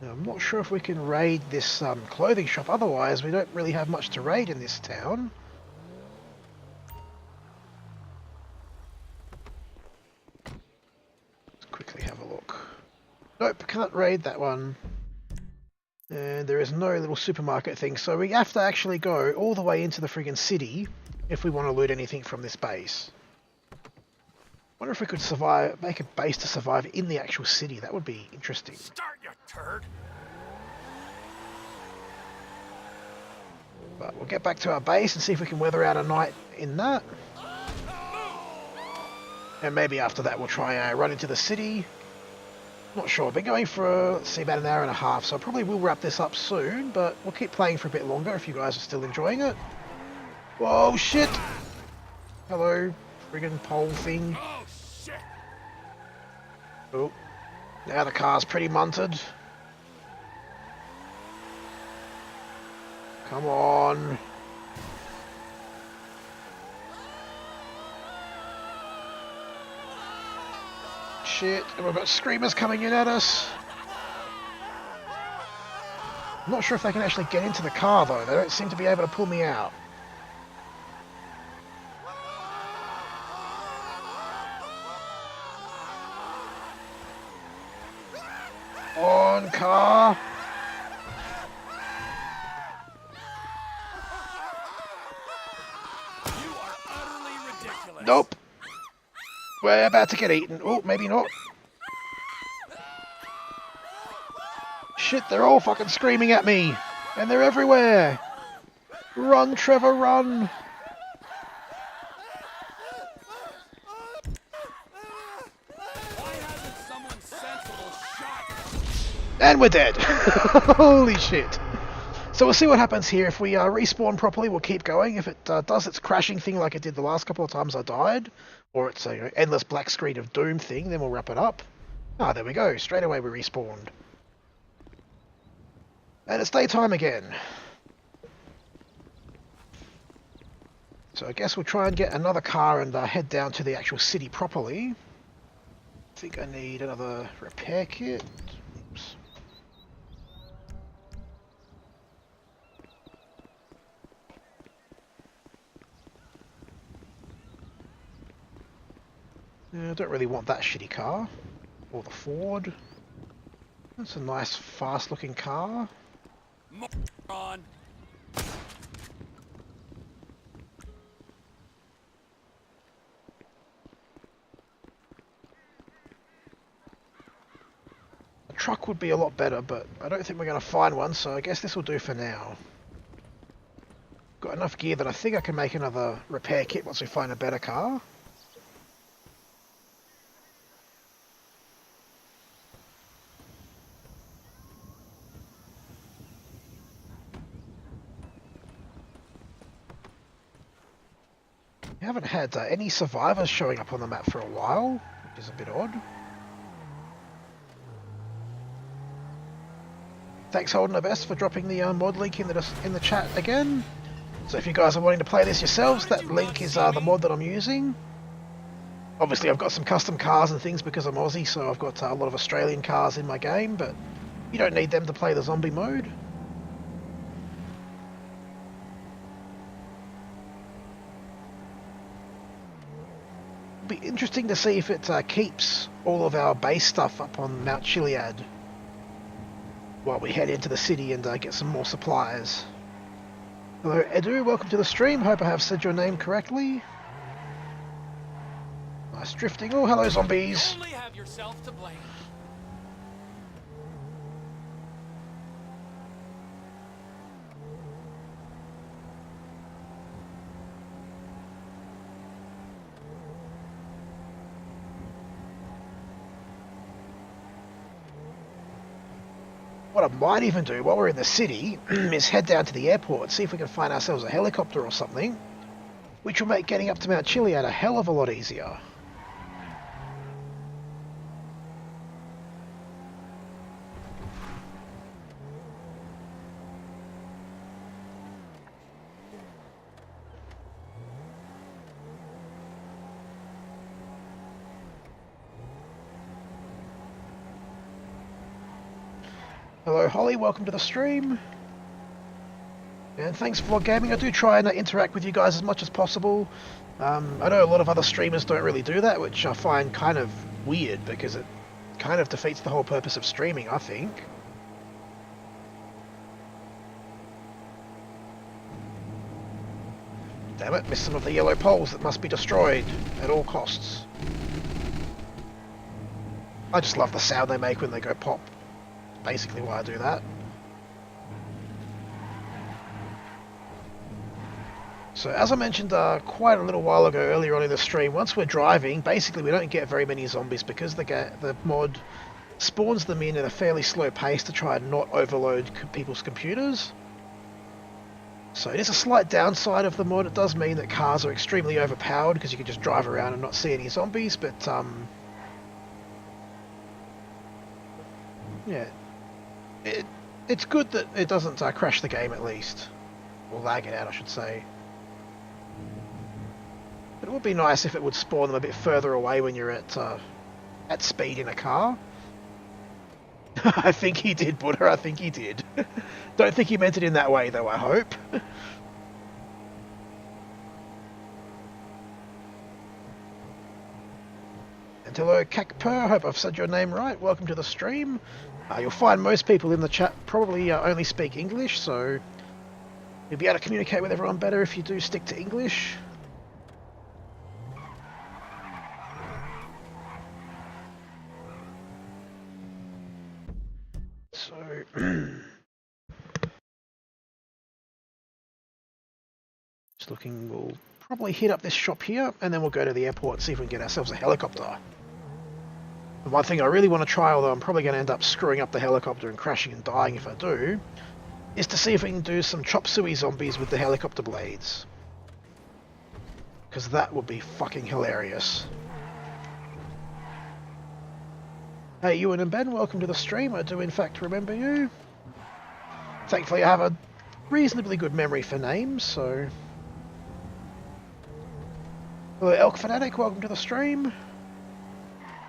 Now, I'm not sure if we can raid this clothing shop, otherwise we don't really have much to raid in this town. Let's quickly have a look. Nope, can't raid that one. And there is no little supermarket thing, so we have to actually go all the way into the friggin' city if we want to loot anything from this base. Wonder if we could survive, make a base to survive in the actual city. That would be interesting. Start, you turd. But we'll get back to our base and see if we can weather out a night in that. And maybe after that we'll try and run into the city. Not sure. I've been going for, let's see, about an hour and a half, so I probably will wrap this up soon, but we'll keep playing for a bit longer if you guys are still enjoying it. Whoa, shit! Hello, friggin' pole thing. Oh, shit! Oh, now the car's pretty munted. Come on. Shit, and we've got screamers coming in at us. I'm not sure if they can actually get into the car though. They don't seem to be able to pull me out. On, car. You are utterly ridiculous. Nope. We're about to get eaten. Oh, maybe not. Shit, they're all fucking screaming at me. And they're everywhere. Run, Trevor, run. Why hasn't someone sensible shot? And we're dead. Holy shit. So we'll see what happens here. If we respawn properly, we'll keep going. If it does its crashing thing like it did the last couple of times I died, or it's a endless black screen of doom thing, then we'll wrap it up. Ah, there we go. Straight away we respawned. And it's daytime again. So I guess we'll try and get another car and head down to the actual city properly. I think I need another repair kit. Oops. I don't really want that shitty car. Or the Ford. That's a nice, fast-looking car. Moron. A truck would be a lot better, but I don't think we're going to find one, so I guess this will do for now. Got enough gear that I think I can make another repair kit once we find a better car. We haven't had any survivors showing up on the map for a while, which is a bit odd. Thanks, Holden the Best, for dropping the mod link in the chat again. So if you guys are wanting to play this yourselves, that link is the mod that I'm using. Obviously I've got some custom cars and things because I'm Aussie, so I've got a lot of Australian cars in my game, but you don't need them to play the zombie mode. Be interesting to see if it keeps all of our base stuff up on Mount Chiliad while we head into the city and get some more supplies. Hello Edu, welcome to the stream. Hope I have said your name correctly. Nice drifting. Oh, hello zombies. You only have yourself to blame. What I might even do while we're in the city is head down to the airport, see if we can find ourselves a helicopter or something, which will make getting up to Mount Chiliad a hell of a lot easier. Hello Holly, welcome to the stream. And thanks for gaming. I do try and interact with you guys as much as possible. I know a lot of other streamers don't really do that, which I find kind of weird because it kind of defeats the whole purpose of streaming, I think. Damn it, missed some of the yellow poles that must be destroyed at all costs. I just love the sound they make when they go pop. Basically why I do that. So as I mentioned quite a little while ago earlier on in the stream, once we're driving, basically we don't get very many zombies because the mod spawns them in at a fairly slow pace to try and not overload people's computers. So it is a slight downside of the mod. It does mean that cars are extremely overpowered because you can just drive around and not see any zombies, but yeah, it's good that it doesn't crash the game at least, or lag it out I should say. But it would be nice if it would spawn them a bit further away when you're at speed in a car. I think he did, Buddha, I think he did. Don't think he meant it in that way though, I hope. And hello Kakper, hope I've said your name right, welcome to the stream. You'll find most people in the chat probably only speak English, so you'll be able to communicate with everyone better if you do stick to English. So, just looking, we'll probably hit up this shop here, and then we'll go to the airport and see if we can get ourselves a helicopter. The one thing I really want to try, although I'm probably going to end up screwing up the helicopter and crashing and dying if I do, is to see if we can do some chop suey zombies with the helicopter blades. Because that would be fucking hilarious. Hey Ewan and Ben, welcome to the stream. I do in fact remember you. Thankfully I have a reasonably good memory for names, so... Hello Elk Fanatic, welcome to the stream.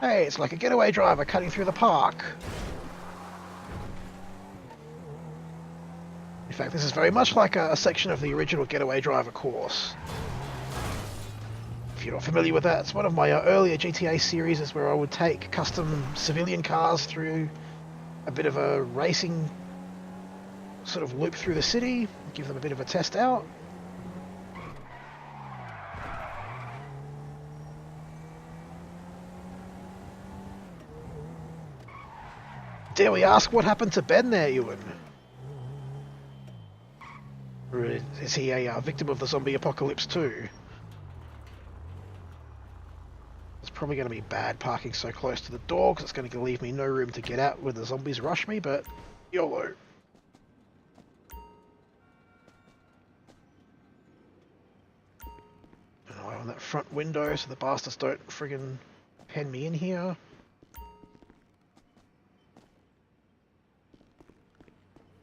Hey, it's like a getaway driver cutting through the park. In fact, this is very much like a section of the original Getaway Driver course. If you're not familiar with that, it's one of my earlier GTA series where I would take custom civilian cars through a bit of a racing sort of loop through the city, give them a bit of a test out. Dare we ask what happened to Ben there, Ewan? Or is he a victim of the zombie apocalypse too? It's probably going to be bad parking so close to the door because it's going to leave me no room to get out when the zombies rush me, but YOLO. An eye on that front window so the bastards don't friggin' pen me in here.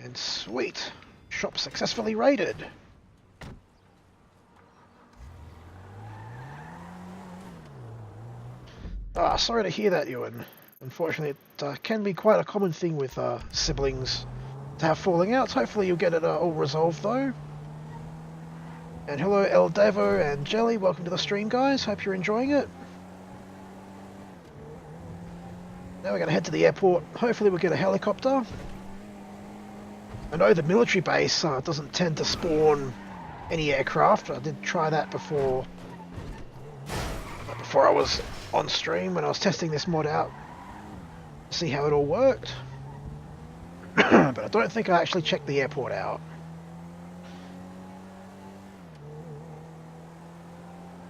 And sweet, shop successfully raided. Sorry to hear that, Ewan. Unfortunately, it can be quite a common thing with siblings to have falling outs. Hopefully you'll get it all resolved though. And hello El Devo and Jelly, welcome to the stream guys, hope you're enjoying it. Now we're going to head to the airport, hopefully we'll get a helicopter. I know the military base doesn't tend to spawn any aircraft. I did try that before I was on stream when I was testing this mod out to see how it all worked. But I don't think I actually checked the airport out.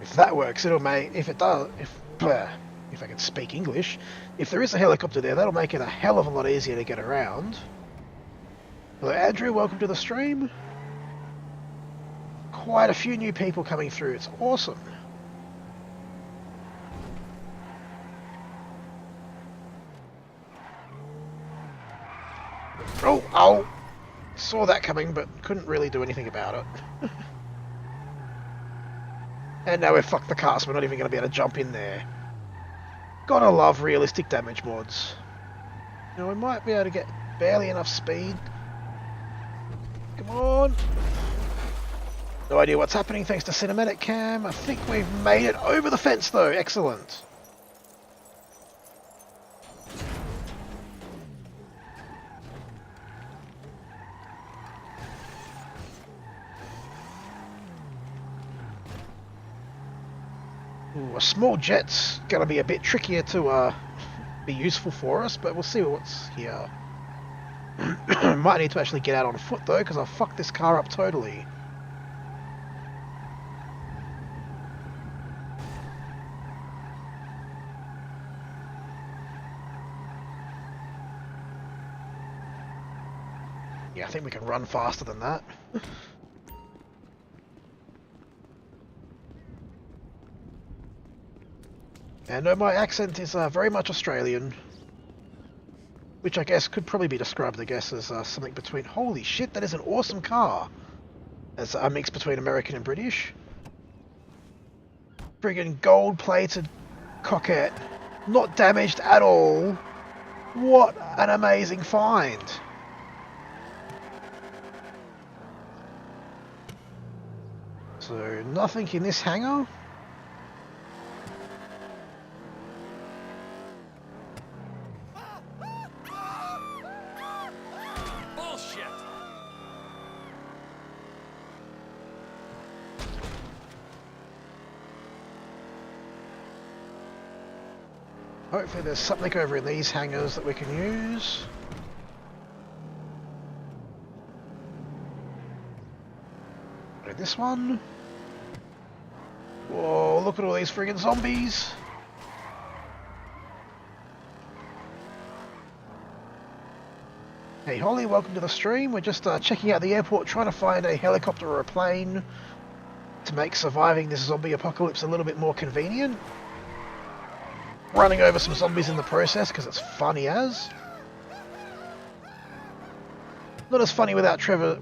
If that works, it'll make, if it does, if I can speak English, if there is a helicopter there, that'll make it a hell of a lot easier to get around. Hello Andrew, welcome to the stream. Quite a few new people coming through, it's awesome. Oh! Saw that coming, but couldn't really do anything about it. And now we've fucked the car, so we're not even going to be able to jump in there. Gotta love realistic damage mods. You know, we might be able to get barely enough speed. Come on! No idea what's happening thanks to Cinematic Cam. I think we've made it over the fence though, excellent. Ooh, a small jet's going to be a bit trickier to be useful for us, but we'll see what's here. Might need to actually get out on foot though, because I've fucked this car up totally. Yeah, I think we can run faster than that. And no, my accent is very much Australian. Which I guess could probably be described, I guess, as something between... Holy shit, that is an awesome car! As a mix between American and British. Friggin' gold-plated cockette. Not damaged at all. What an amazing find! So, nothing in this hangar. Bullshit! Hopefully there's something over in these hangars that we can use. This one. Whoa, look at all these friggin' zombies. Hey Holly, welcome to the stream. We're just checking out the airport, trying to find a helicopter or a plane to make surviving this zombie apocalypse a little bit more convenient. Running over some zombies in the process because it's funny as. Not as funny without Trevor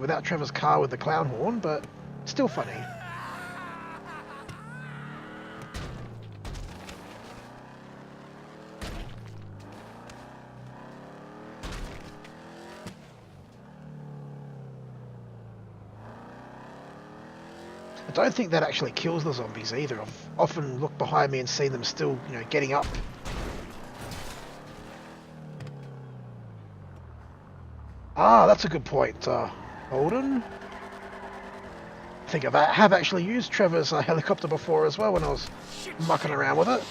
without Trevor's car with the clown horn, but still funny. I don't think that actually kills the zombies either. I've often looked behind me and seen them still, getting up. Ah, that's a good point, Holden. I think I have actually used Trevor's helicopter before as well when I was mucking around with it.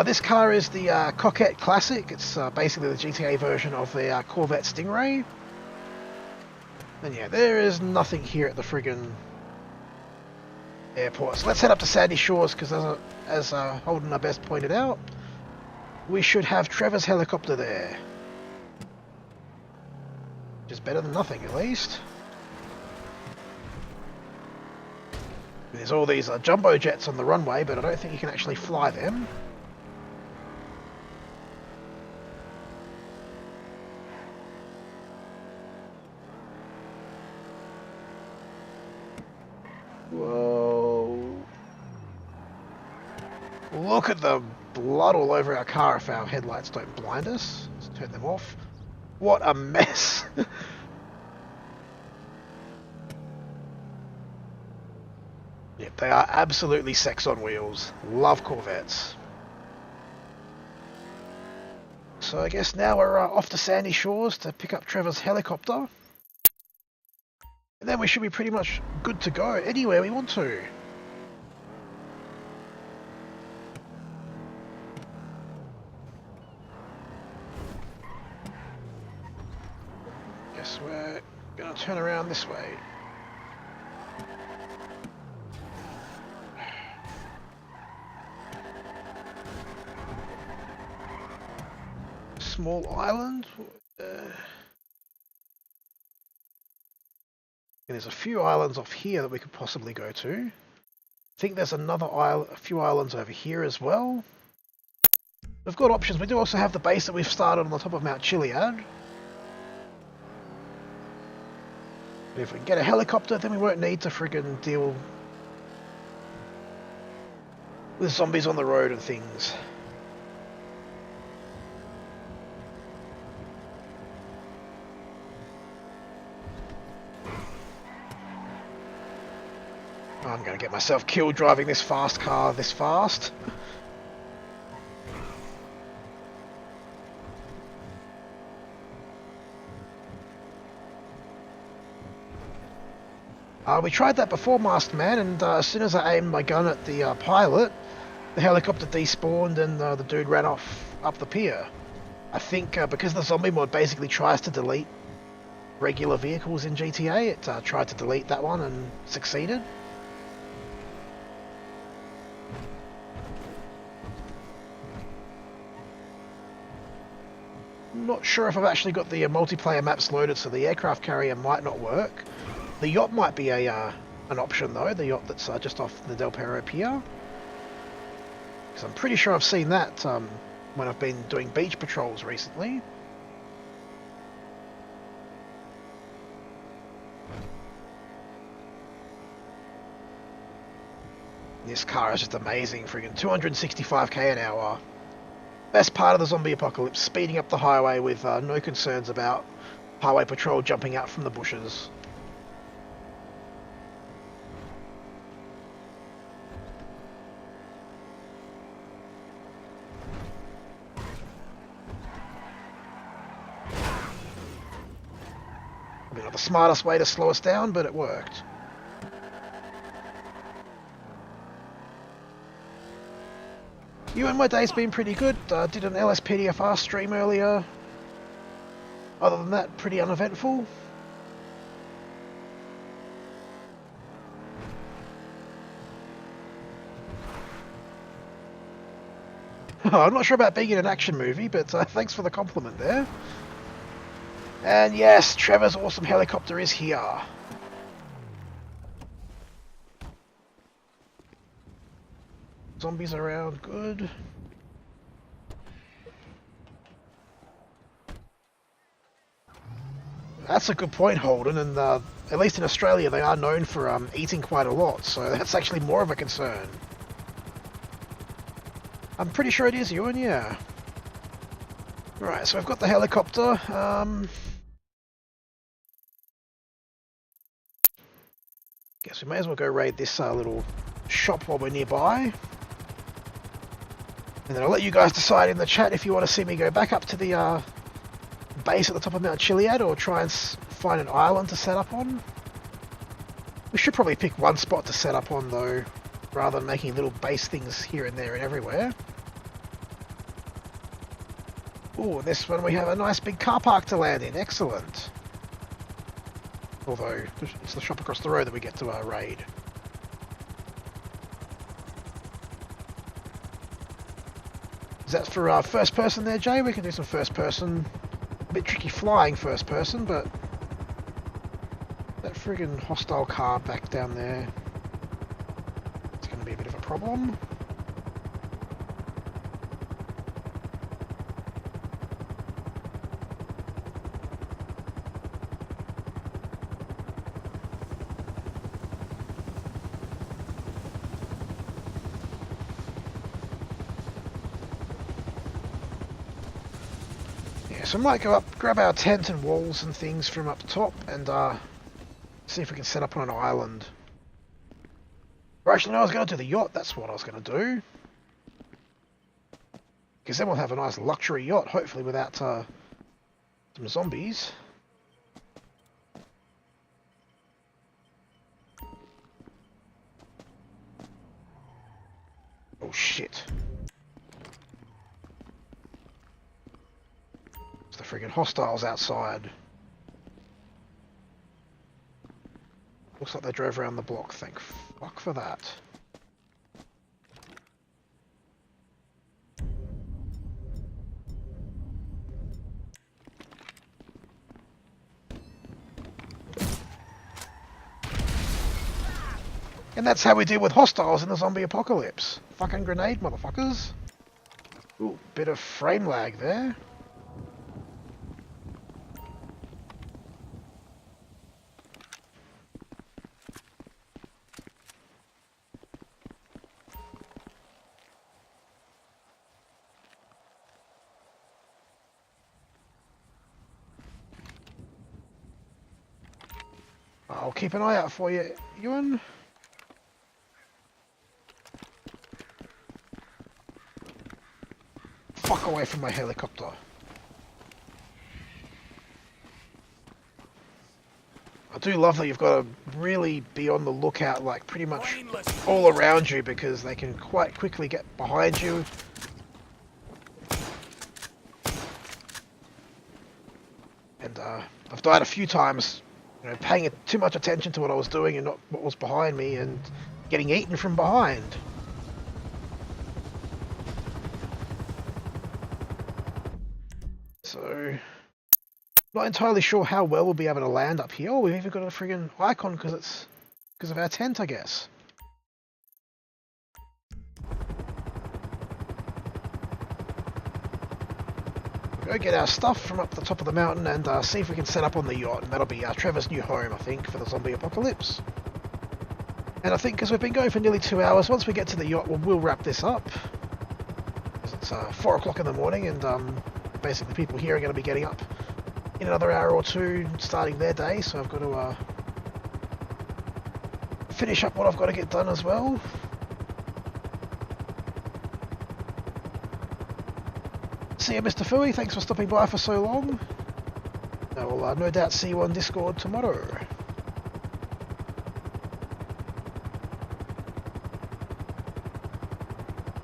This car is the Coquette Classic. It's basically the GTA version of the Corvette Stingray. And yeah, there is nothing here at the friggin' airport. So let's head up to Sandy Shores because as Holden our best pointed out, we should have Trevor's helicopter there. Which is better than nothing, at least. There's all these jumbo jets on the runway, but I don't think you can actually fly them. Whoa. Look at the blood all over our car if our headlights don't blind us. Let's turn them off. What a mess. Yep, they are absolutely sex on wheels. Love Corvettes. So I guess now we're off to Sandy Shores to pick up Trevor's helicopter. And then we should be pretty much good to go anywhere we want to. Guess we're going to turn around this way. Small island. And there's a few islands off here that we could possibly go to. I think there's another island, a few islands over here as well. We've got options. We do also have the base that we've started on the top of Mount Chiliad. But if we can get a helicopter, then we won't need to friggin' deal with zombies on the road and things. I'm going to get myself killed driving this fast car this fast. We tried that before, Masked Man, and as soon as I aimed my gun at the pilot, the helicopter despawned and the dude ran off up the pier. I think because the zombie mod basically tries to delete regular vehicles in GTA, it tried to delete that one and succeeded. Not sure if I've actually got the multiplayer maps loaded, so the aircraft carrier might not work. The yacht might be a an option though. The yacht that's just off the Del Perro pier. Because I'm pretty sure I've seen that when I've been doing beach patrols recently. This car is just amazing, friggin' 265k an hour. Best part of the zombie apocalypse, speeding up the highway with no concerns about highway patrol jumping out from the bushes. Probably not the smartest way to slow us down, but it worked. My day's been pretty good. Did an LSPDFR stream earlier. Other than that, pretty uneventful. I'm not sure about being in an action movie, but thanks for the compliment there. And yes, Trevor's awesome helicopter is here. Zombies around, good. That's a good point, Holden, and at least in Australia they are known for eating quite a lot, so that's actually more of a concern. I'm pretty sure it is, Ewan, yeah. Right, so we've got the helicopter. Guess we may as well go raid this little shop while we're nearby. And then I'll let you guys decide in the chat if you want to see me go back up to the base at the top of Mount Chiliad or try and find an island to set up on. We should probably pick one spot to set up on though, rather than making little base things here and there and everywhere. Ooh, this one we have a nice big car park to land in, excellent. Although, it's the shop across the road that we get to our raid. Is that for first person there, Jay? We can do some first person. A bit tricky flying first person, but that friggin' hostile car back down there, it's going to be a bit of a problem. So I might go up, grab our tent and walls and things from up top and see if we can set up on an island. Or actually no, I was going to do the yacht, that's what I was going to do. Because then we'll have a nice luxury yacht, hopefully without some zombies. Oh shit. The friggin' hostiles outside. Looks like they drove around the block, thank fuck for that. And that's how we deal with hostiles in the zombie apocalypse. Fucking grenade, motherfuckers. Ooh, bit of frame lag there. I'll keep an eye out for you, Ewan. Fuck away from my helicopter. I do love that you've got to really be on the lookout, like pretty much all around you, because they can quite quickly get behind you. And I've died a few times, you know, paying too much attention to what I was doing and not what was behind me, and getting eaten from behind. So, Not entirely sure how well we'll be able to land up here. Oh, we've even got a friggin' icon because of our tent, I guess. Go get our stuff from up the top of the mountain and see if we can set up on the yacht, and that'll be Trevor's new home, I think, for the zombie apocalypse. And I think because we've been going for nearly 2 hours, once we get to the yacht, we'll wrap this up. Because it's 4 o'clock in the morning, and basically people here are going to be getting up in another hour or two, starting their day, so I've got to finish up what I've got to get done as well. See you, Mr. Fooey. Thanks for stopping by for so long. I will no doubt see you on Discord tomorrow.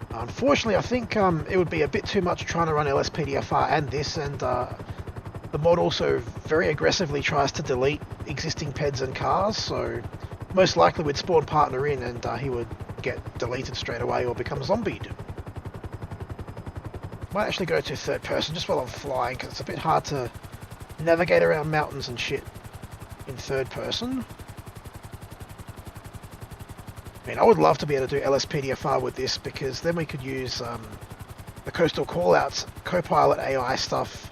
Unfortunately, I think it would be a bit too much trying to run LSPDFR and this, and the mod also very aggressively tries to delete existing peds and cars, so most likely we'd spawn partner in and he would get deleted straight away or become zombied. Might actually go to third person just while I'm flying, because it's a bit hard to navigate around mountains and shit in third person. I mean, I would love to be able to do LSPDFR with this, because then we could use the coastal callouts, Copilot AI stuff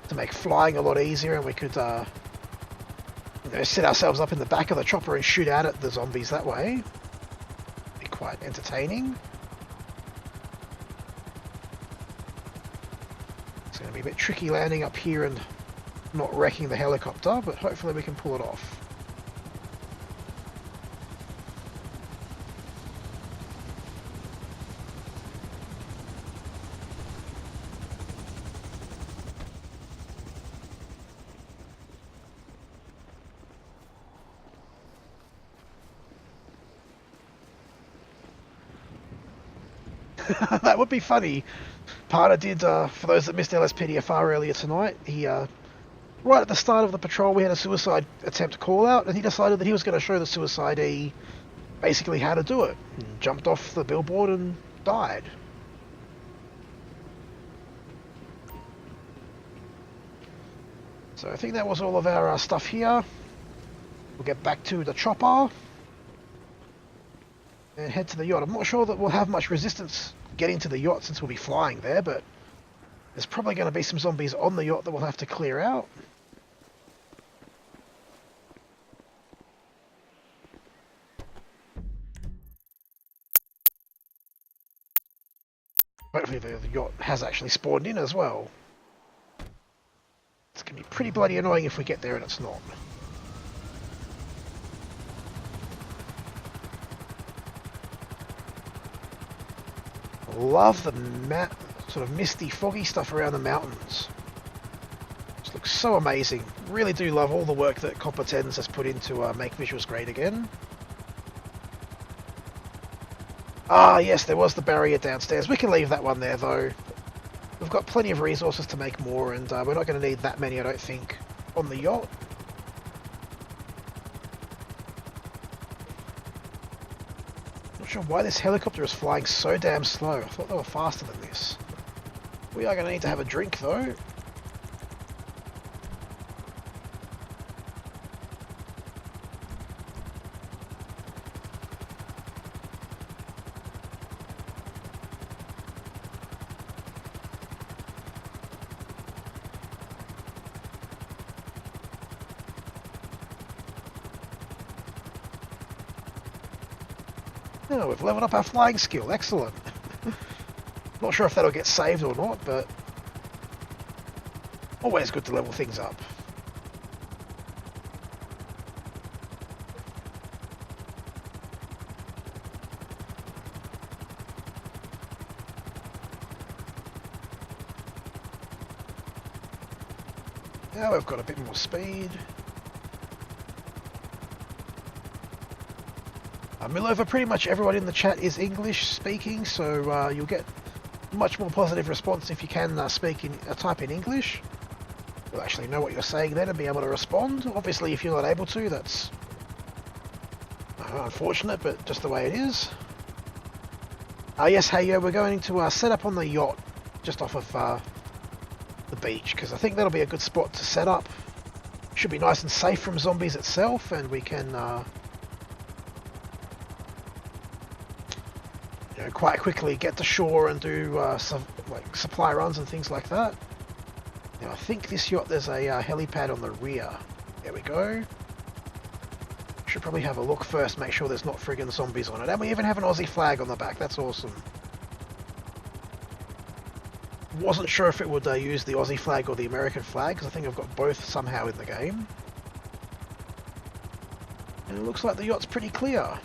to make flying a lot easier, and we could you know, set ourselves up in the back of the chopper and shoot out at the zombies that way. Be quite entertaining. It's going to be a bit tricky landing up here and not wrecking the helicopter, but hopefully we can pull it off. That would be funny. Parter did, for those that missed LSPDFR earlier tonight, he, right at the start of the patrol, we had a suicide attempt call out, and he decided that he was going to show the suicidee basically how to do it. And jumped off the billboard and died. So I think that was all of our stuff here. We'll get back to the chopper and head to the yacht. I'm not sure that we'll have much resistance getting to the yacht since we'll be flying there, but there's probably going to be some zombies on the yacht that we'll have to clear out. Hopefully the yacht has actually spawned in as well. It's going to be pretty bloody annoying if we get there and it's not. Love the sort of misty, foggy stuff around the mountains. It looks so amazing. Really do love all the work that Copper 10s has put in to make visuals great again. Ah, yes, there was the barrier downstairs. We can leave that one there, though. We've got plenty of resources to make more, and we're not going to need that many, I don't think, on the yacht. Not sure why this helicopter is flying so damn slow. I thought they were faster than this. We are going to need to have a drink, though. Oh, we've leveled up our flying skill. Excellent. Not sure if that'll get saved or not, but always good to level things up. Now we've got a bit more speed. Milova, pretty much everyone in the chat is English speaking, so you'll get much more positive response if you can type in English. You'll actually know what you're saying then and be able to respond. Obviously, if you're not able to, that's unfortunate, but just the way it is. Yes, hey, we're going to set up on the yacht just off of the beach, because I think that'll be a good spot to set up. Should be nice and safe from zombies itself, and we can you know, quite quickly get to shore and do some like supply runs and things like that. Now I think this yacht, there's a helipad on the rear. There we go. Should probably have a look first, make sure there's not friggin' zombies on it. And we even have an Aussie flag on the back, that's awesome. Wasn't sure if it would use the Aussie flag or the American flag, because I think I've got both somehow in the game. And it looks like the yacht's pretty clear.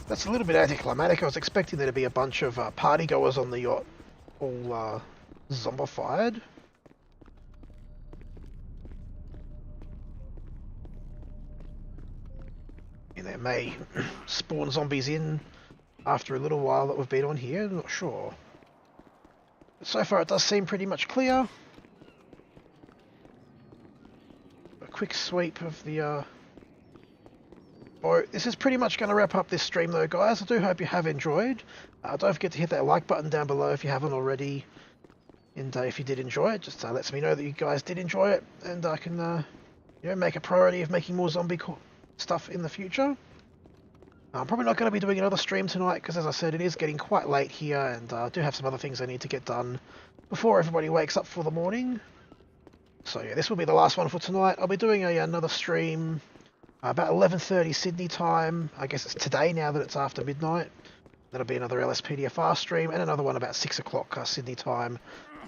That's a little bit anticlimactic. I was expecting there to be a bunch of party goers on the yacht, all zombified. And they may spawn zombies in after a little while that we've been on here, I'm not sure. But so far it does seem pretty much clear. A quick sweep of the boat. This is pretty much going to wrap up this stream though, guys. I do hope you have enjoyed. Don't forget to hit that like button down below if you haven't already. And if you did enjoy it, just lets me know that you guys did enjoy it, and I can you know, make a priority of making more zombie stuff in the future. I'm probably not going to be doing another stream tonight because, as I said, it is getting quite late here, and I do have some other things I need to get done before everybody wakes up for the morning. So yeah, this will be the last one for tonight. I'll be doing another stream about 11:30 Sydney time. I guess it's today now that it's after midnight. That'll be another LSPDFR stream, and another one about 6 o'clock Sydney time.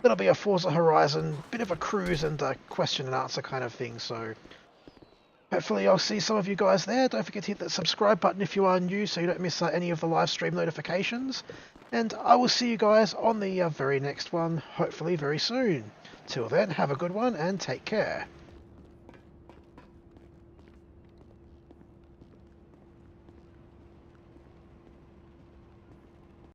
That'll be a Forza Horizon, bit of a cruise and question and answer kind of thing, so hopefully I'll see some of you guys there. Don't forget to hit that subscribe button if you are new so you don't miss any of the live stream notifications. And I will see you guys on the very next one, hopefully very soon. Till then, have a good one and take care.